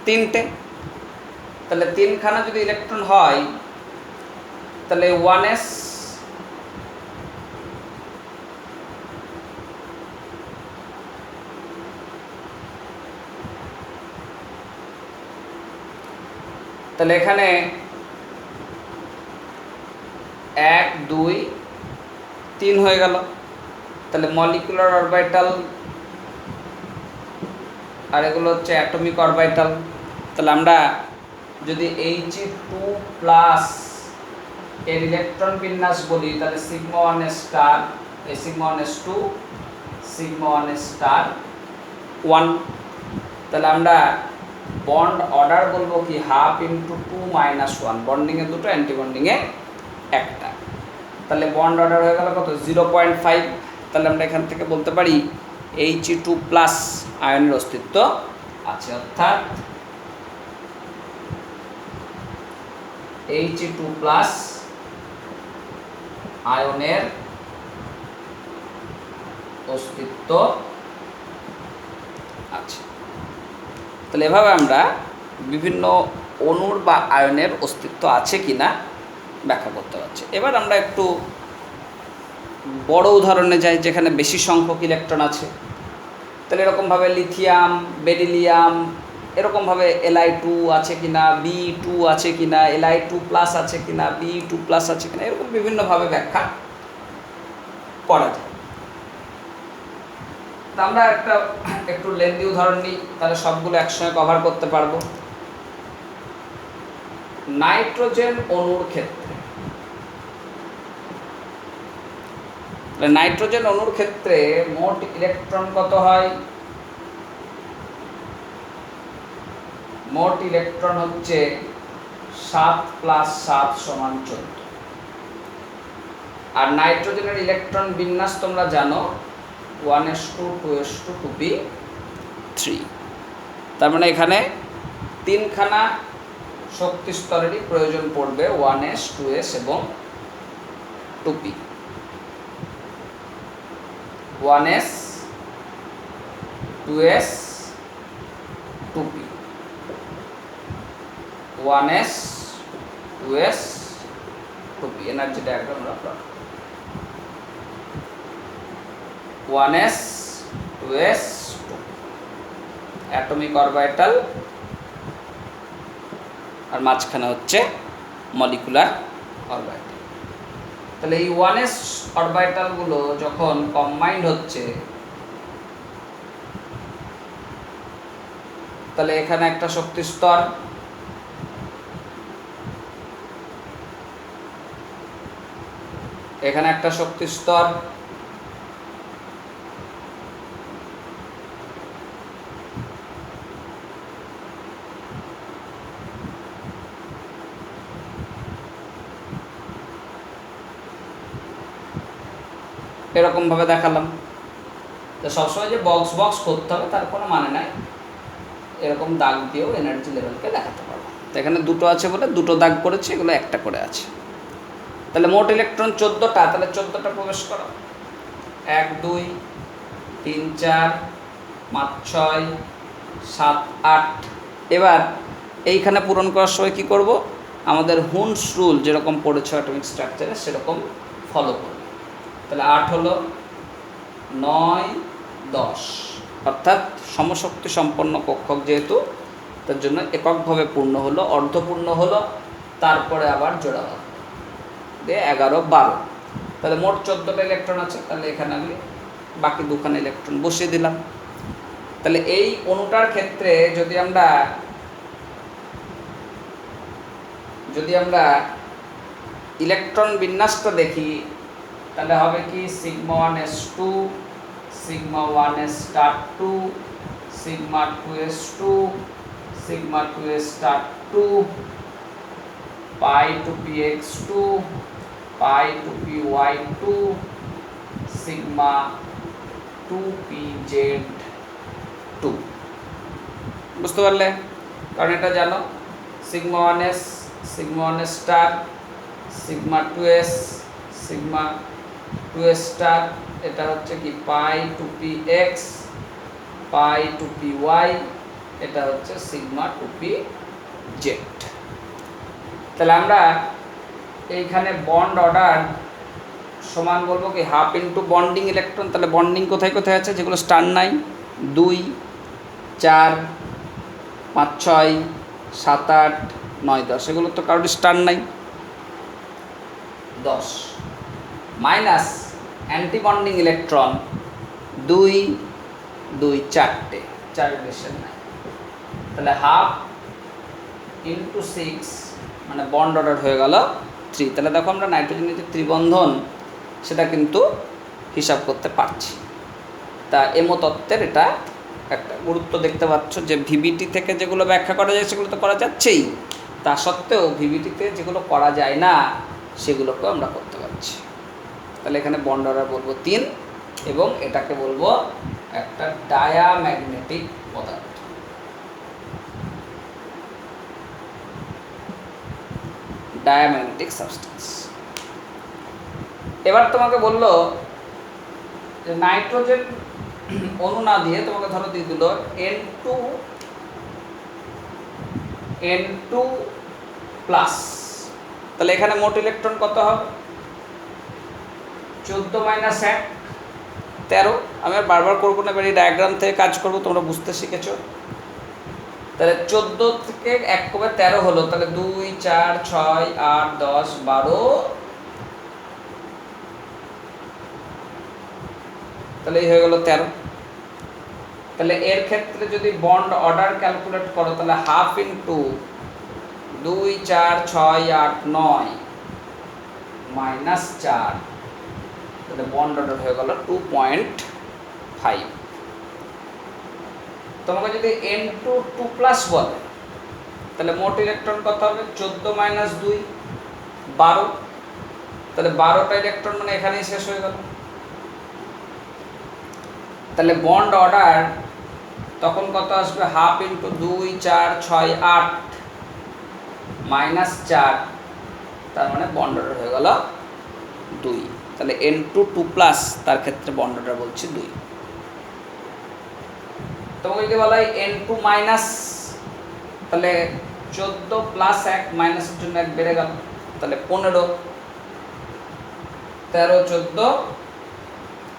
3টে। তাহলে 3খানা যদি ইলেকট্রন হয় তাহলে 1s তাহলে এখানে 1 2 3 হয়ে গেল। তাহলে মলিকুলার অরবিটাল আর এগুলো হচ্ছে অ্যাটমিক অরবিটাল। তাহলে আমরা যদি He2 প্লাস এর ইলেকট্রন বিন্যাস বলি তাহলে সিগমা 1 স্টার, এই সিগমা 1 2, সিগমা 1 স্টার 1। তাহলে আমরা বন্ড অর্ডার বলবো কি হাফ ইন্টু 2 মাইনাস 1, বন্ডিংয়ে দুটো, অ্যান্টি বন্ডিংয়ে একটা। তাহলে বন্ড অর্ডার হয়ে গেল কত 0.5। তাহলে আমরা এখান থেকে বলতে পারি He2 প্লাস আয়নের অস্তিত্ব আছে, অর্থাৎ He2 প্লাস আয়নের অস্তিত্ব আছে। তাহলে এভাবে আমরা বিভিন্ন অণুর বা আয়নের অস্তিত্ব আছে কিনা ব্যাখ্যা করতে পারছি। এবার আমরা একটু বড় উদাহরণে যাই যেখানে বেশি সংখ্যক ইলেকট্রন আছে। তাহলে এরকমভাবে লিথিয়াম, বেরিলিয়াম, এরকমভাবে Li2 আছে কিনা, Be2 আছে কিনা, Li2 প্লাস আছে কিনা, Be2 প্লাস আছে কিনা, এরকম বিভিন্নভাবে ব্যাখ্যা করা যায়। তা আমরা একটু লেন্দি উদাহরণ নিই, তাহলে সবগুলো একসঙ্গে কভার করতে পারবো। নাইট্রোজেন অণুর ক্ষেত্রে, নাইট্রোজেন অণুর ক্ষেত্রে মোট ইলেকট্রন কত হয়, মোট ইলেকট্রন হচ্ছে 7 প্লাস 7 সমান 14। আর নাইট্রোজেনের ইলেকট্রন বিন্যাস তোমরা জানো 1s2 2s2 2p3। তার মানে এখানে 3খানা শক্তি স্তরেরই প্রয়োজন পড়বে, 1s 2s এবং 2p। 1s 2s 2p, 1s 2s 2p energy diagram রাখলাম। 1s 2s 2 অ্যাটমিক অরবিটাল, আর মাঝখানে হচ্ছে মলিকুলার অরবিটাল। তাহলে এই 1s অরবিটালগুলো যখন কম্বাইন্ড হচ্ছে তাহলে এখানে একটা শক্তি স্তর, এখানে একটা শক্তি স্তর, এরকমভাবে দেখালাম। তো সবসময় যে বক্স বক্স করতে হবে তার কোনো মানে নাই, এরকম দাগ দিয়েও এনার্জি লেভেলকে দেখাতে পারবো। তো এখানে দুটো আছে বলে দুটো দাগ করেছি, এগুলো একটা করে আছে। তাহলে মোট ইলেকট্রন 14টা, তাহলে 14টা প্রবেশ করো, 1 2 3 4 5 6 7 8। এবার এইখানে পূরণ করার সময় কী করব, আমাদের হুন্স রুল যেরকম পড়েছে অ্যাটমিক স্ট্রাকচারে সেরকম ফলো করব। তাহলে 8 হলো 9 10, অর্থাৎ সমশক্তি সম্পন্ন কক্ষক যেহেতু তার জন্য এককভাবে পূর্ণ হলো, অর্ধপূর্ণ হলো, তারপরে আবার জোড়া হবে। দিয়ে 11 12, তাহলে মোট 14টা ইলেকট্রন আছে। তাহলে এখানে আমি বাকি দুখানা ইলেকট্রন বসিয়ে দিলাম। তাহলে এই অণুটার ক্ষেত্রে যদি আমরা ইলেকট্রন বিন্যাসটা দেখি, তাহলে হবে কি sigma 1s2, sigma 1s star 2, sigma 2s2, sigma 2s star 2, পাই 2px2, পাই 2py2, সিগমা 2pz2। বুঝতে পারলে? কারণ এটা জানো sigma 1s, sigma 1s star, sigma 2s, sigma 2s star, এটা হচ্ছে কি পাই 2px, পাই 2py, এটা হচ্ছে সিগমা 2pz। তাহলে আমরা এইখানে বন্ড অর্ডার সমান বলবো কি হাফ ইন্টু বন্ডিং ইলেকট্রন। তাহলে বন্ডিং কোথায় কোথায় আছে যেগুলো স্টার নাই? 2, 4, 5, 6, 7, 8, 9, 10, এগুলো তো কারোর স্টার নাই। 10 মাইনাস অ্যান্টি বন্ডিং ইলেকট্রন 2, 2, 4টে, 4 বেশি নাই। তাহলে হাফ ইন্টু 6 মানে বন্ড অর্ডার হয়ে গেল 3। তাহলে দেখো আমরা নাইট্রোজেনের যে ত্রিবন্ধন সেটা কিন্তু হিসাব করতে পারছি। তা এমো তত্ত্বের এটা একটা গুরুত্ব দেখতে পাচ্ছ যে ভিবিটি থেকে যেগুলো ব্যাখ্যা করা যায় সেগুলো তো করা যাচ্ছেই, তা সত্ত্বেও ভিবিটিতে যেগুলো করা যায় না সেগুলোকেও আমরা করতে পারছি। তাহলে এখানে বন্ড অর্ডার বলবো 3 এবং এটাকে বলবো একটা ডায়াম্যাগনেটিক পদার্থ। Diamagnetic substance. এবার তোমাকে বললো যে নাইট্রোজেন অণু না দিয়ে তোমাকে ধরো দিয়ে দিল N2 প্লাস, তাহলে এখানে মোট ইলেকট্রন কত হবে? 14 মাইনাস 1 13। আমি আর বারবার করবো না, এবার এই ডায়াগ্রাম থেকে কাজ করবো, তোমরা বুঝতে শিখেছো। তাহলে 14 থেকে 1 কমে 13 হলো, তাহলে 2, 4, 6, 8, 10, 12, তাহলে এই হয়ে গেল 13। তাহলে এর ক্ষেত্রে যদি বন্ড অর্ডার ক্যালকুলেট করো তাহলে হাফ ইন্টু 2, 4, 6, 8, 9 মাইনাস 4, তাহলে বন্ড অর্ডার হয়ে গেল 2.5। তোমাকে যদি N2 2 প্লাস বলে তাহলে মোট ইলেকট্রন কত হবে? 14 মাইনাস 2 12, তাহলে 12টা ইলেকট্রন মানে এখানেই শেষ হয়ে গেল। তাহলে বন্ড অর্ডার তখন কত আসবে? হাফ ইন্টু 2, 4, 6, 8 মাইনাস 4, তার মানে বন্ড অর্ডার হয়ে গেল 2। তাহলে N2 2 প্লাস, তার ক্ষেত্রে বন্ড অর্ডার বলছি 2। তোমাকে যদি বলা হয় N2 মাইনাস, তাহলে 14 প্লাস 1 মাইনাসের জন্য 1 বেড়ে গেল, তাহলে 15, 13, 14,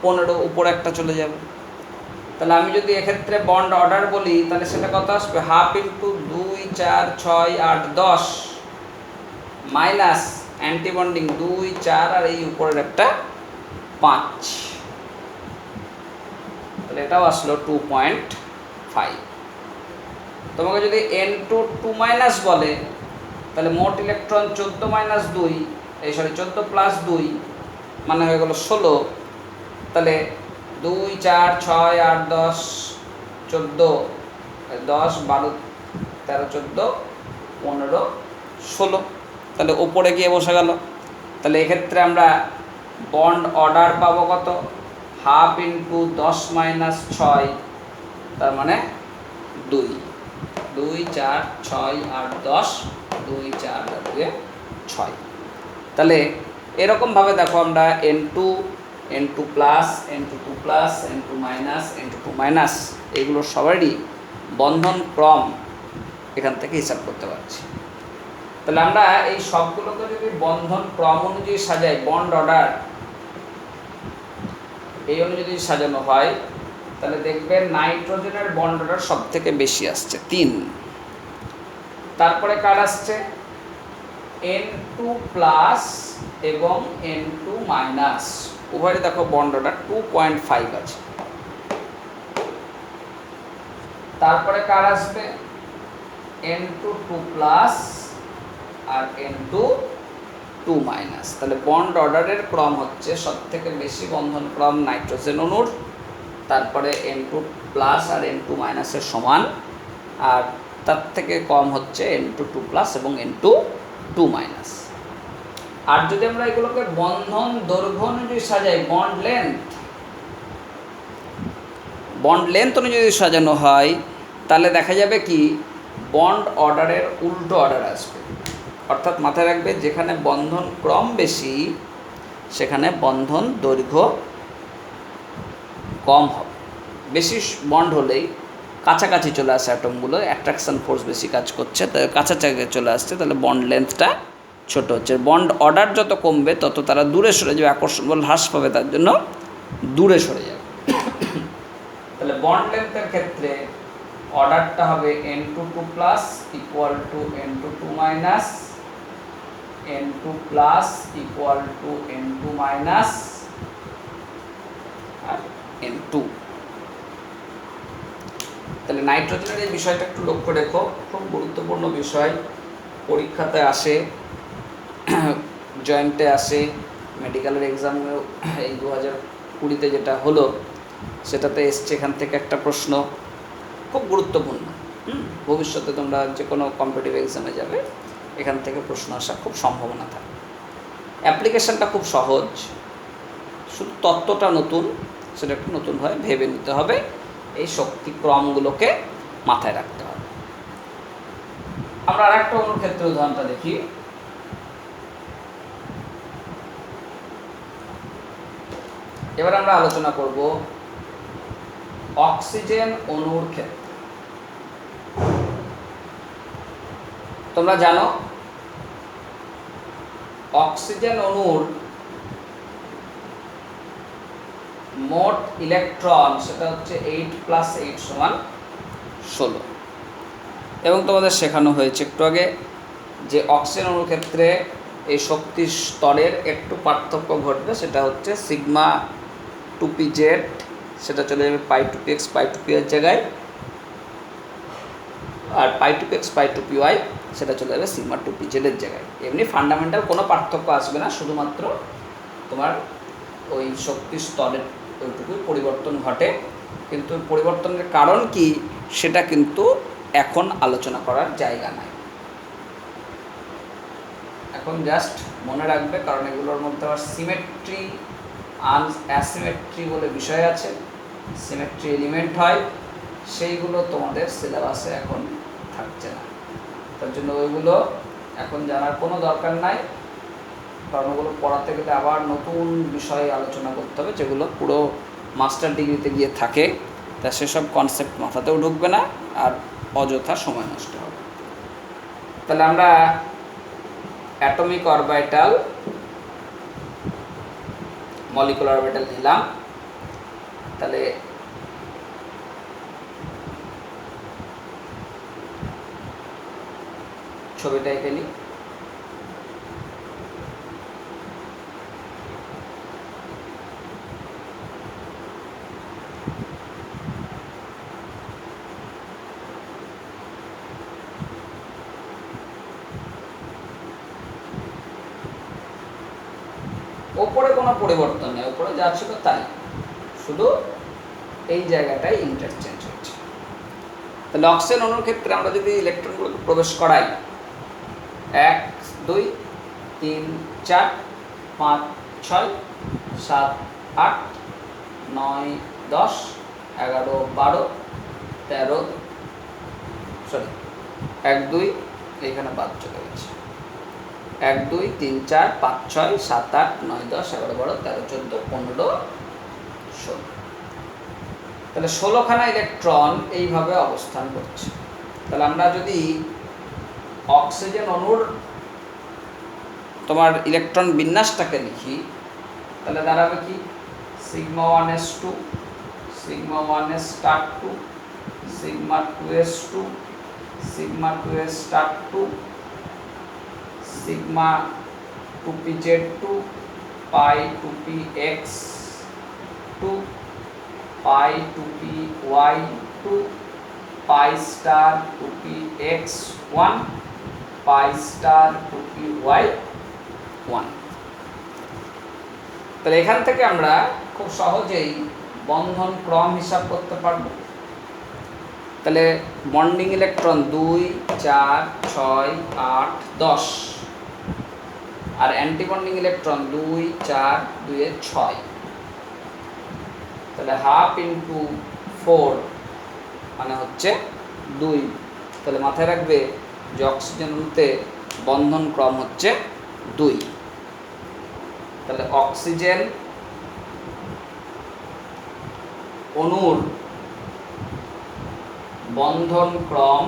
15 উপরে একটা চলে যাবে। তাহলে আমি যদি এক্ষেত্রে বন্ড অর্ডার বলি তাহলে সেটা কত আসবে? হাফ ইন্টু 2, 4, 6, 8, 10 মাইনাস অ্যান্টিবন্ডিং 2, 4 আর এই উপরের একটা 5, তাহলে এটাও আসলো 2.5। তোমাকে যদি N2 2 মাইনাস বলে তাহলে মোট ইলেকট্রন 14 মাইনাস 2, 14 প্লাস 2 মানে হয়ে গেল 16। তাহলে 2, 4, 6, 8, 10, 14, 10, 12, 13, 14, 15, 16, তাহলে ওপরে গিয়ে বসে গেল। তাহলে এক্ষেত্রে আমরা বন্ড অর্ডার পাবো কত? হাফ ইন্টু 10 মাইনাস 6, তার মানে 2, 2, 4, 6, 8, 10, 2, 4, 2, 6। তাহলে এরকমভাবে দেখো আমরা N2 plus, N2 2 plus, N2 minus, N2 2 minus এগুলো সবারই বন্ধন ক্রম এখান থেকে হিসাব করতে পারছি। তাহলে আমরা এই সবগুলোকে যদি বন্ধন ক্রম অনুযায়ী সাজাই, বন্ড অর্ডার এই অনুযায়ী যদি সাজানো হয় তাহলে দেখবেন নাইট্রোজেনের বন্ড অর্ডার সব থেকে বেশি আসছে 3। তারপরে কার আসছে? N2 প্লাস এবং N2 মাইনাস উভয় দেখো বন্ড অর্ডার 2.5 আছে। তারপরে কার আসবে N2 2 প্লাস আর N2 2 মাইনাস। তাহলে বন্ড অর্ডারের ক্রম হচ্ছে সবথেকে বেশি বন্ধন ক্রম নাইট্রোজেন অণুর, তারপরে N2 প্লাস আর N2 মাইনাসের সমান, আর তার থেকে কম হচ্ছে N2 2 প্লাস এবং N2 2 মাইনাস। আর যদি আমরা এগুলোকে বন্ধন দৈর্ঘ্য অনুযায়ী সাজাই, বন্ড লেন্থ অনুযায়ী যদি সাজানো হয়, তাহলে দেখা যাবে কি বন্ড অর্ডারের উল্টো অর্ডার আসবে। অর্থাৎ মাথায় রাখবে যেখানে বন্ধন ক্রম বেশি সেখানে বন্ধন দৈর্ঘ্য কম হবে। বেশি বন্ড হলেই কাছাকাছি চলে আসে অ্যাটমগুলো, অ্যাট্রাকশন ফোর্স বেশি কাজ করছে, তাই কাছাকাছি চলে আসছে, তাহলে বন্ড লেন্থটা ছোট হচ্ছে। বন্ড অর্ডার যত কমবে তত তারা দূরে সরে যাবে, আকর্ষণ বল হ্রাস পাবে, তার জন্য দূরে সরে যাবে। তাহলে বন্ড লেন্থের ক্ষেত্রে অর্ডারটা হবে N2 2 plus equal to N2 2 minus, N2 plus equal to N2 minus আর N2। তাহলে নাইট্রোজেনের এই বিষয়টা একটু লক্ষ্য রেখো, খুব গুরুত্বপূর্ণ বিষয়, পরীক্ষাতে আসে, জয়েন্টে আসে, মেডিকেলের এক্সামেও এই 2020-তে যেটা হলো সেটাতে এসছে এখান থেকে একটা প্রশ্ন, খুব গুরুত্বপূর্ণ। ভবিষ্যতে তোমরা যে কোনো কম্পিটিটিভ এক্সামে যাবে এখান থেকে প্রশ্ন আসার খুব সম্ভাবনা থাকে। অ্যাপ্লিকেশানটা খুব সহজ, শুধু তত্ত্বটা নতুন, সেটা একটু নতুনভাবে ভেবে নিতে হবে, এই শক্তি ক্রমগুলোকে মাথায় রাখতে হবে। আমরা আর একটা অণুর ক্ষেত্রে উদাহরণটা দেখি। এবার আমরা আলোচনা করব অক্সিজেন অণুর ক্ষেত্রে। তোমরা জানো অক্সিজেন অণুর মোট ইলেকট্রন সেটা হচ্ছে 8 + 8 = 16। এবং তোমাদের শেখানো হয়েছে একটু আগে যে অক্সিজেন অণুর ক্ষেত্রে এই শক্তির স্তরের একটু পার্থক্য ঘটবে, সেটা হচ্ছে সিগমা 2pz সেটা চলে যাবে পাই 2px পাই 2p এর জায়গায়, আর পাই 2px পাই 2py সেটা চলে যাবে সিগমা 2pz এর জায়গায়। এমনি ফান্ডামেন্টাল কোনো পার্থক্য আসবে না, শুধুমাত্র তোমার ওই শক্তির স্তরের ওইটুকুই পরিবর্তন ঘটে। কিন্তু পরিবর্তনের কারণ কি সেটা কিন্তু এখন আলোচনা করার জায়গা নাই, এখন জাস্ট মনে রাখবে, কারণ এগুলোর মধ্যে আবার সিমেট্রি অ্যাসিমেট্রি বলে বিষয় আছে, সিমেট্রি এলিমেন্ট হয়, সেইগুলো তোমাদের সিলেবাসে এখন থাকছে না, তার জন্য ওইগুলো এখন জানার কোনো দরকার নাই, কারণ ওগুলো পড়াতে গেলে আবার নতুন বিষয়ে আলোচনা করতে হবে, যেগুলো পুরো মাস্টার ডিগ্রিতে গিয়ে থাকে, তা সেসব কনসেপ্ট মাথাতেও ঢুকবে না আর অযথা সময় নষ্ট হবে। তাহলে আমরা অ্যাটমিক অরবিটাল, মলিকুলার অরবিটাল নিলাম। তাহলে ছবিটা এঁকে নিই। ওপরে কোনো পরিবর্তন নেই, ওপরে যা ছিল তাই, শুধু এই জায়গাটায় ইন্টারচেঞ্জ হচ্ছে। তাহলে অক্সিজেন অণুর ক্ষেত্রে আমরা যদি ইলেকট্রনগুলোকে প্রবেশ করাই 1 2 3 4 5 6 7 8 9 10 11 12 13 1 2 এইখানে বাদ চলে গেছে, 1 2 3 4 5 6 7 8 9 10 11 12 13 14 15 16। তাহলে 16খানা ইলেকট্রন এইভাবে অবস্থান করছে। তাহলে আমরা যদি অক্সিজেন অণুর তোমার ইলেকট্রন বিন্যাসটাকে লিখি, তাহলে দাঁড়াবে কি sigma 1s2 sigma 1s start 2 sigma 2s2 sigma 2s start 2 sigma 2pz2 পাই 2px2 পাই 2py2 পাই স্টার 2px1 পাই স্টার 2py1। তাহলে এখান থেকে আমরা খুব সহজেই বন্ধন ক্রম হিসাব করতে পারবো। তাহলে বন্ডিং ইলেকট্রন 2, 4, 6, 8, 10 আর অ্যান্টি বন্ডিং ইলেকট্রন 2, 4, 2 এ 6। তাহলে হাফ ইন্টু 4 মানে হচ্ছে 2। তাহলে মাথায় রাখবে যে অক্সিজেন অণুতে বন্ধন ক্রম হচ্ছে 2। তাহলে অক্সিজেন অণুর বন্ধন ক্রম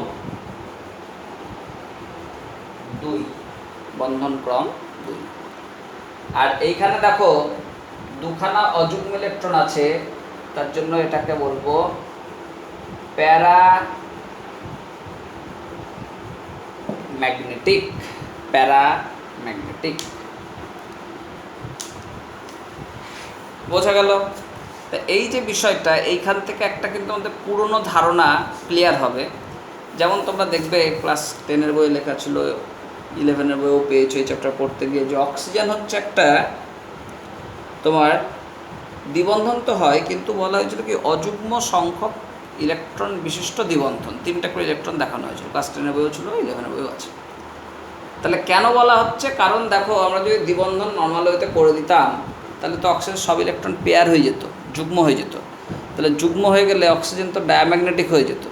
2, বন্ধন ক্রম 2। আর এইখানে দেখো দুখানা অযুগ্ম ইলেকট্রন আছে, তার জন্য এটাকে বলবো প্যারা ম্যাগনেটিক। প্যারা ম্যাগনেটিক, বোঝা গেল? তা এই যে বিষয়টা, এইখান থেকে একটা কিন্তু আমাদের পুরনো ধারণা ক্লিয়ার হবে। যেমন তোমরা দেখবে ক্লাস 10-এর বইয়ে লেখা ছিল, 11-এর বইও পেয়েছো এই চ্যাপ্টার পড়তে গিয়ে, যে অক্সিজেন হচ্ছে একটা তোমার দ্বিবন্ধন তো হয়, কিন্তু বলা হয়েছিল কি অযুগ্ম সংখ্যক ইলেকট্রন বিশিষ্ট দ্বিবন্ধন। 3টা করে ইলেকট্রন দেখানো হয়েছিল, ক্লাস 10-এর বইও ছিল, 11-এর বইও আছে। তাহলে কেন বলা হচ্ছে? কারণ দেখো আমরা যদি দ্বিবন্ধন নর্মাল ওয়েতে করে দিতাম তাহলে তো অক্সিজেন সব ইলেকট্রন পেয়ার হয়ে যেত, যুগ্ম হয়ে যেত। তাহলে যুগ্ম হয়ে গেলে অক্সিজেন তো ডায়াম্যাগনেটিক হয়ে যেত।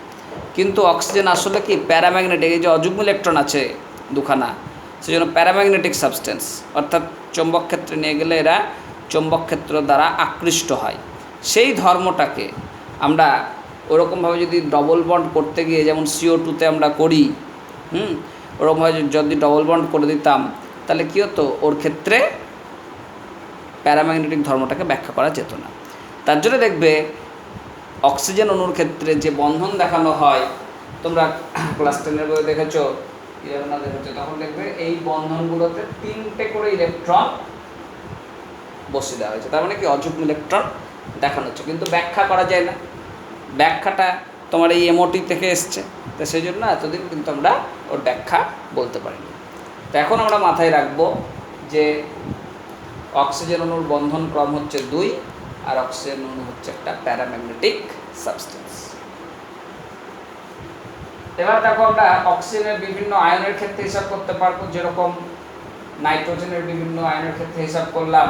কিন্তু অক্সিজেন আসলে কি প্যারাম্যাগনেটিক। এই যে অযুগ্ম ইলেকট্রন আছে দুখানা, সেই জন্য প্যারাম্যাগনেটিক সাবস্টেন্স, অর্থাৎ চৌম্বক ক্ষেত্রে নিয়ে গেলে এরা চৌম্বক ক্ষেত্র দ্বারা আকৃষ্ট হয়। সেই ধর্মটাকে আমরা ওরকমভাবে যদি ডবল বন্ড করতে গিয়ে যেমন CO2-তে আমরা করি, ওরকমভাবে যদি ডবল বন্ড করে দিতাম তাহলে কী হতো, ওর ক্ষেত্রে প্যারাম্যাগনেটিক ধর্মটাকে ব্যাখ্যা করা যেত না। তার জন্য দেখবে অক্সিজেন অণুর ক্ষেত্রে যে বন্ধন দেখানো হয়, তোমরা ক্লাস 10-এর বইয়ে দেখেছো, 11 দেখেছো, তখন দেখবে এই বন্ধনগুলোতে 3টে করে ইলেকট্রন বসিয়ে দেওয়া হয়েছে। তার মানে কি অযুগ্ম ইলেকট্রন দেখানো হচ্ছে, কিন্তু ব্যাখ্যা করা যায় না। ব্যাখ্যাটা তোমার এই এমওটি থেকে এসছে, তো সেই জন্য এতদিন কিন্তু আমরা ওর ব্যাখ্যা বলতে পারিনি। তো এখন আমরা মাথায় রাখবো যে অক্সিজেন অণুর বন্ধন ক্রম হচ্ছে 2, আর অক্সিজেন অণু হচ্ছে একটা প্যারাম্যাগনেটিক সাবস্টেন্স। এবার দেখো আমরা অক্সিজেনের বিভিন্ন আয়নের ক্ষেত্রে হিসাব করতে পারবো, যেরকম নাইট্রোজেনের বিভিন্ন আয়নের ক্ষেত্রে হিসাব করলাম।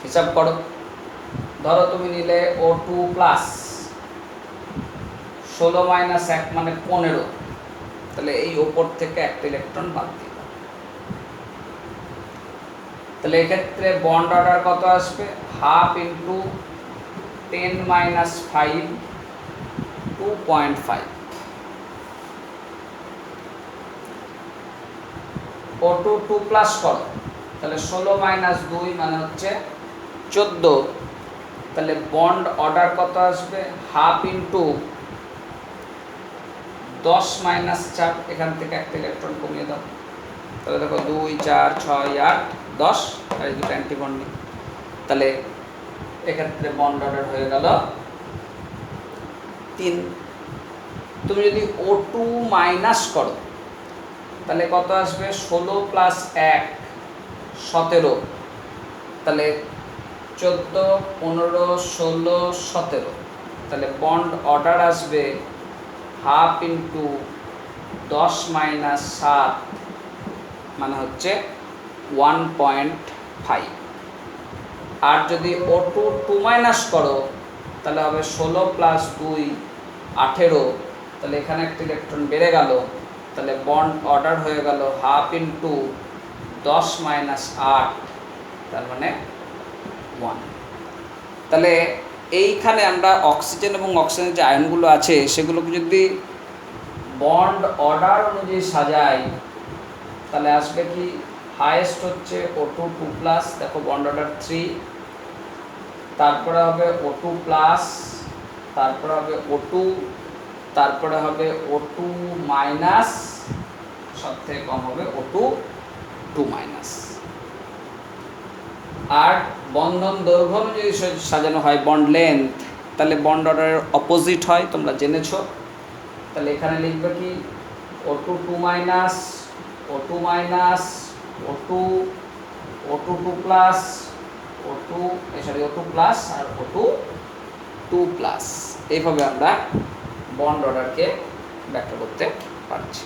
হিসাব করো, ধরো তুমি নিলে O2+, 16 - 1 মানে 15, তাহলে এই ওপর থেকে একটা ইলেকট্রন বাদ দিই। তাহলে এক্ষেত্রে বন্ড অর্ডার কত আসবে? Half into 10 - 5, 2.5। O2 2+ করো, তাহলে 16 - 2 মানে হচ্ছে 14। তাহলে বন্ড অর্ডার কত আসবে? হাফ ইন্টু 10 - 4, এখান থেকে একটা ইলেকট্রন কমিয়ে দাও। তাহলে দেখো 2, 4, 6, 8, 10, আর এই দুটো অ্যান্টিবন্ডিং। তাহলে এক্ষেত্রে বন্ড অর্ডার হয়ে গেল 3। তুমি যদি O2 মাইনাস করো তাহলে কত আসবে? 16 + 1, 17। তাহলে 14, 15, 16, 17। তাহলে বন্ড অর্ডার আসবে হাফ ইন্টু 10 - 7 মানে হচ্ছে 1.5। আর যদি O2 2- করো তাহলে হবে 16 + 2, 18। তাহলে এখানে একটা ইলেকট্রন বেড়ে গেল, তাহলে বন্ড অর্ডার হয়ে গেল হাফ ইন্টু 10 - 8, তার মানে 1। তাহলে এইখানে আমরা অক্সিজেন এবং অক্সিজেনের যে আয়নগুলো আছে সেগুলোকে যদি বন্ড অর্ডার অনুযায়ী সাজাই তাহলে আসবে কি? হাইয়েস্ট হচ্ছে O2 2+, দেখো বন্ড অর্ডার 3, তারপরে হবে O2+, তারপরে হবে O2, তারপরে হবে O2-, সব থেকে কম হবে O2-। 2-। আর বন্ধন দৈর্ঘ্য অনুযায়ী সাজানো হয় বন্ড লেন্থ, তাহলে বন্ড অর্ডারের অপোজিট হয়, তোমরা জেনেছ। তাহলে এখানে লিখবে কি O2 2-, O2 - O2 O2 2+, O2 plus আর O2 2+। এইভাবে আমরা বন্ড অর্ডারকে ব্যাখ্যা করতে পারছি।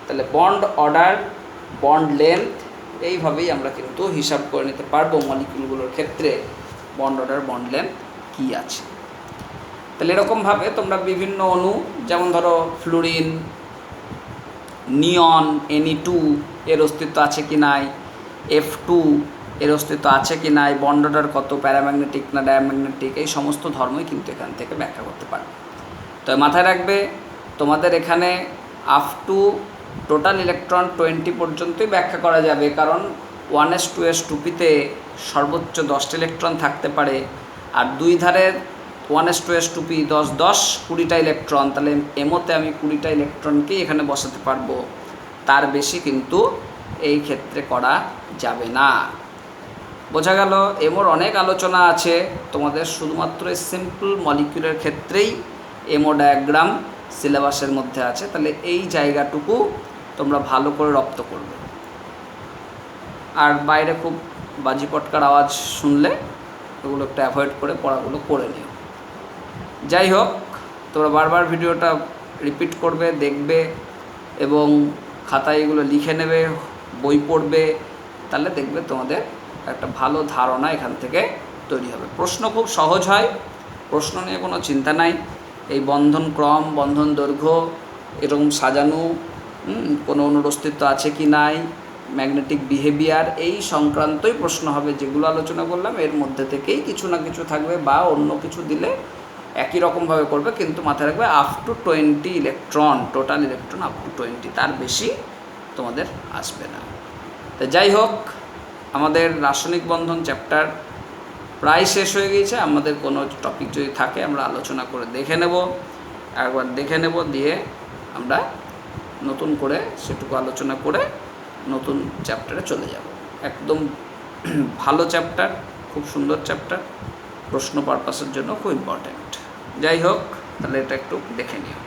তাহলে বন্ড অর্ডার, বন্ড লেন্থ, এইভাবেই আমরা কিন্তু হিসাব করে নিতে পারবো মলিকিউলগুলোর ক্ষেত্রে বন্ড অর্ডার, বন্ড লেন্থ কী আছে। তাহলে এরকমভাবে তোমরা বিভিন্ন অণু, যেমন ধরো ফ্লুরিন, নিয়ন, Ne2 এর অস্তিত্ব আছে কি নাই, F2 এর অস্তিত্ব আছে কি নাই, বন্ড অর্ডার কত, প্যারাম্যাগনেটিক না ডায়াম্যাগনেটিক, এই সমস্ত ধর্মই কিন্তু এখান থেকে ব্যাখ্যা করতে পারবে। তো মাথায় রাখবে তোমাদের এখানে আপ টু টোটাল ইলেকট্রন 20 পর্যন্তই ব্যাখ্যা করা যাবে, কারণ 1s2s 2p-তে সর্বোচ্চ 10টি ইলেকট্রন থাকতে পারে, আর দুই ধারের 1s2s 2p 10 20টা ইলেকট্রন, তাহলে এমোতে আমি 20টা ইলেকট্রনকেই এখানে বসাতে পারবো, তার বেশি কিন্তু এই ক্ষেত্রে করা যাবে না। বোঝা গেল? এমোর অনেক আলোচনা আছে, তোমাদের শুধুমাত্র সিম্পল মলিকিউলের ক্ষেত্রেই এমো ডায়াগ্রাম সিলেবাসের মধ্যে আছে, তাহলে এই জায়গাটুকু তোমরা ভালো করে রপ্ত করবে। আর বাইরে খুব বাজি পটকার আওয়াজ শুনলে ওগুলো একটু অ্যাভয়েড করে পড়াগুলো করে নিও। যাই হোক, তোমরা বারবার ভিডিওটা রিপিট করবে, দেখবে এবং খাতায় এগুলো লিখে নেবে, বই পড়বে, তাহলে দেখবে তোমাদের একটা ভালো ধারণা এখান থেকে তৈরি হবে। প্রশ্ন খুব সহজ হয়, প্রশ্ন নিয়ে কোনো চিন্তা নাই। এই বন্ধন ক্রম, বন্ধন দৈর্ঘ্য, এরকম সাজানো, কোনো অণুর অস্তিত্ব আছে কি নাই, ম্যাগনেটিক বিহেভিয়ার, এই সংক্রান্তই প্রশ্ন হবে। যেগুলো আলোচনা করলাম এর মধ্যে থেকেই কিছু না কিছু থাকবে, বা অন্য কিছু দিলে একই রকমভাবে করবে, কিন্তু মাথায় রাখবে up to 20 electron, total electron up to 20, তার বেশি তোমাদের আসবে না। তো যাই হোক, আমাদের রাসায়নিক বন্ধন চ্যাপ্টার প্রায় শেষ হয়ে গিয়েছে। আমাদের কোনো টপিক যদি থাকে আমরা আলোচনা করে দেখে নেব, একবার দেখে নেব, দিয়ে আমরা নতুন করে সেটুকু আলোচনা করে নতুন চ্যাপ্টারে চলে যাব। একদম ভালো চ্যাপ্টার, খুব সুন্দর চ্যাপ্টার, প্রশ্ন পারপাসের জন্য খুব ইম্পর্ট্যান্ট। যাই হোক, তাহলে এটা একটু দেখে নিও।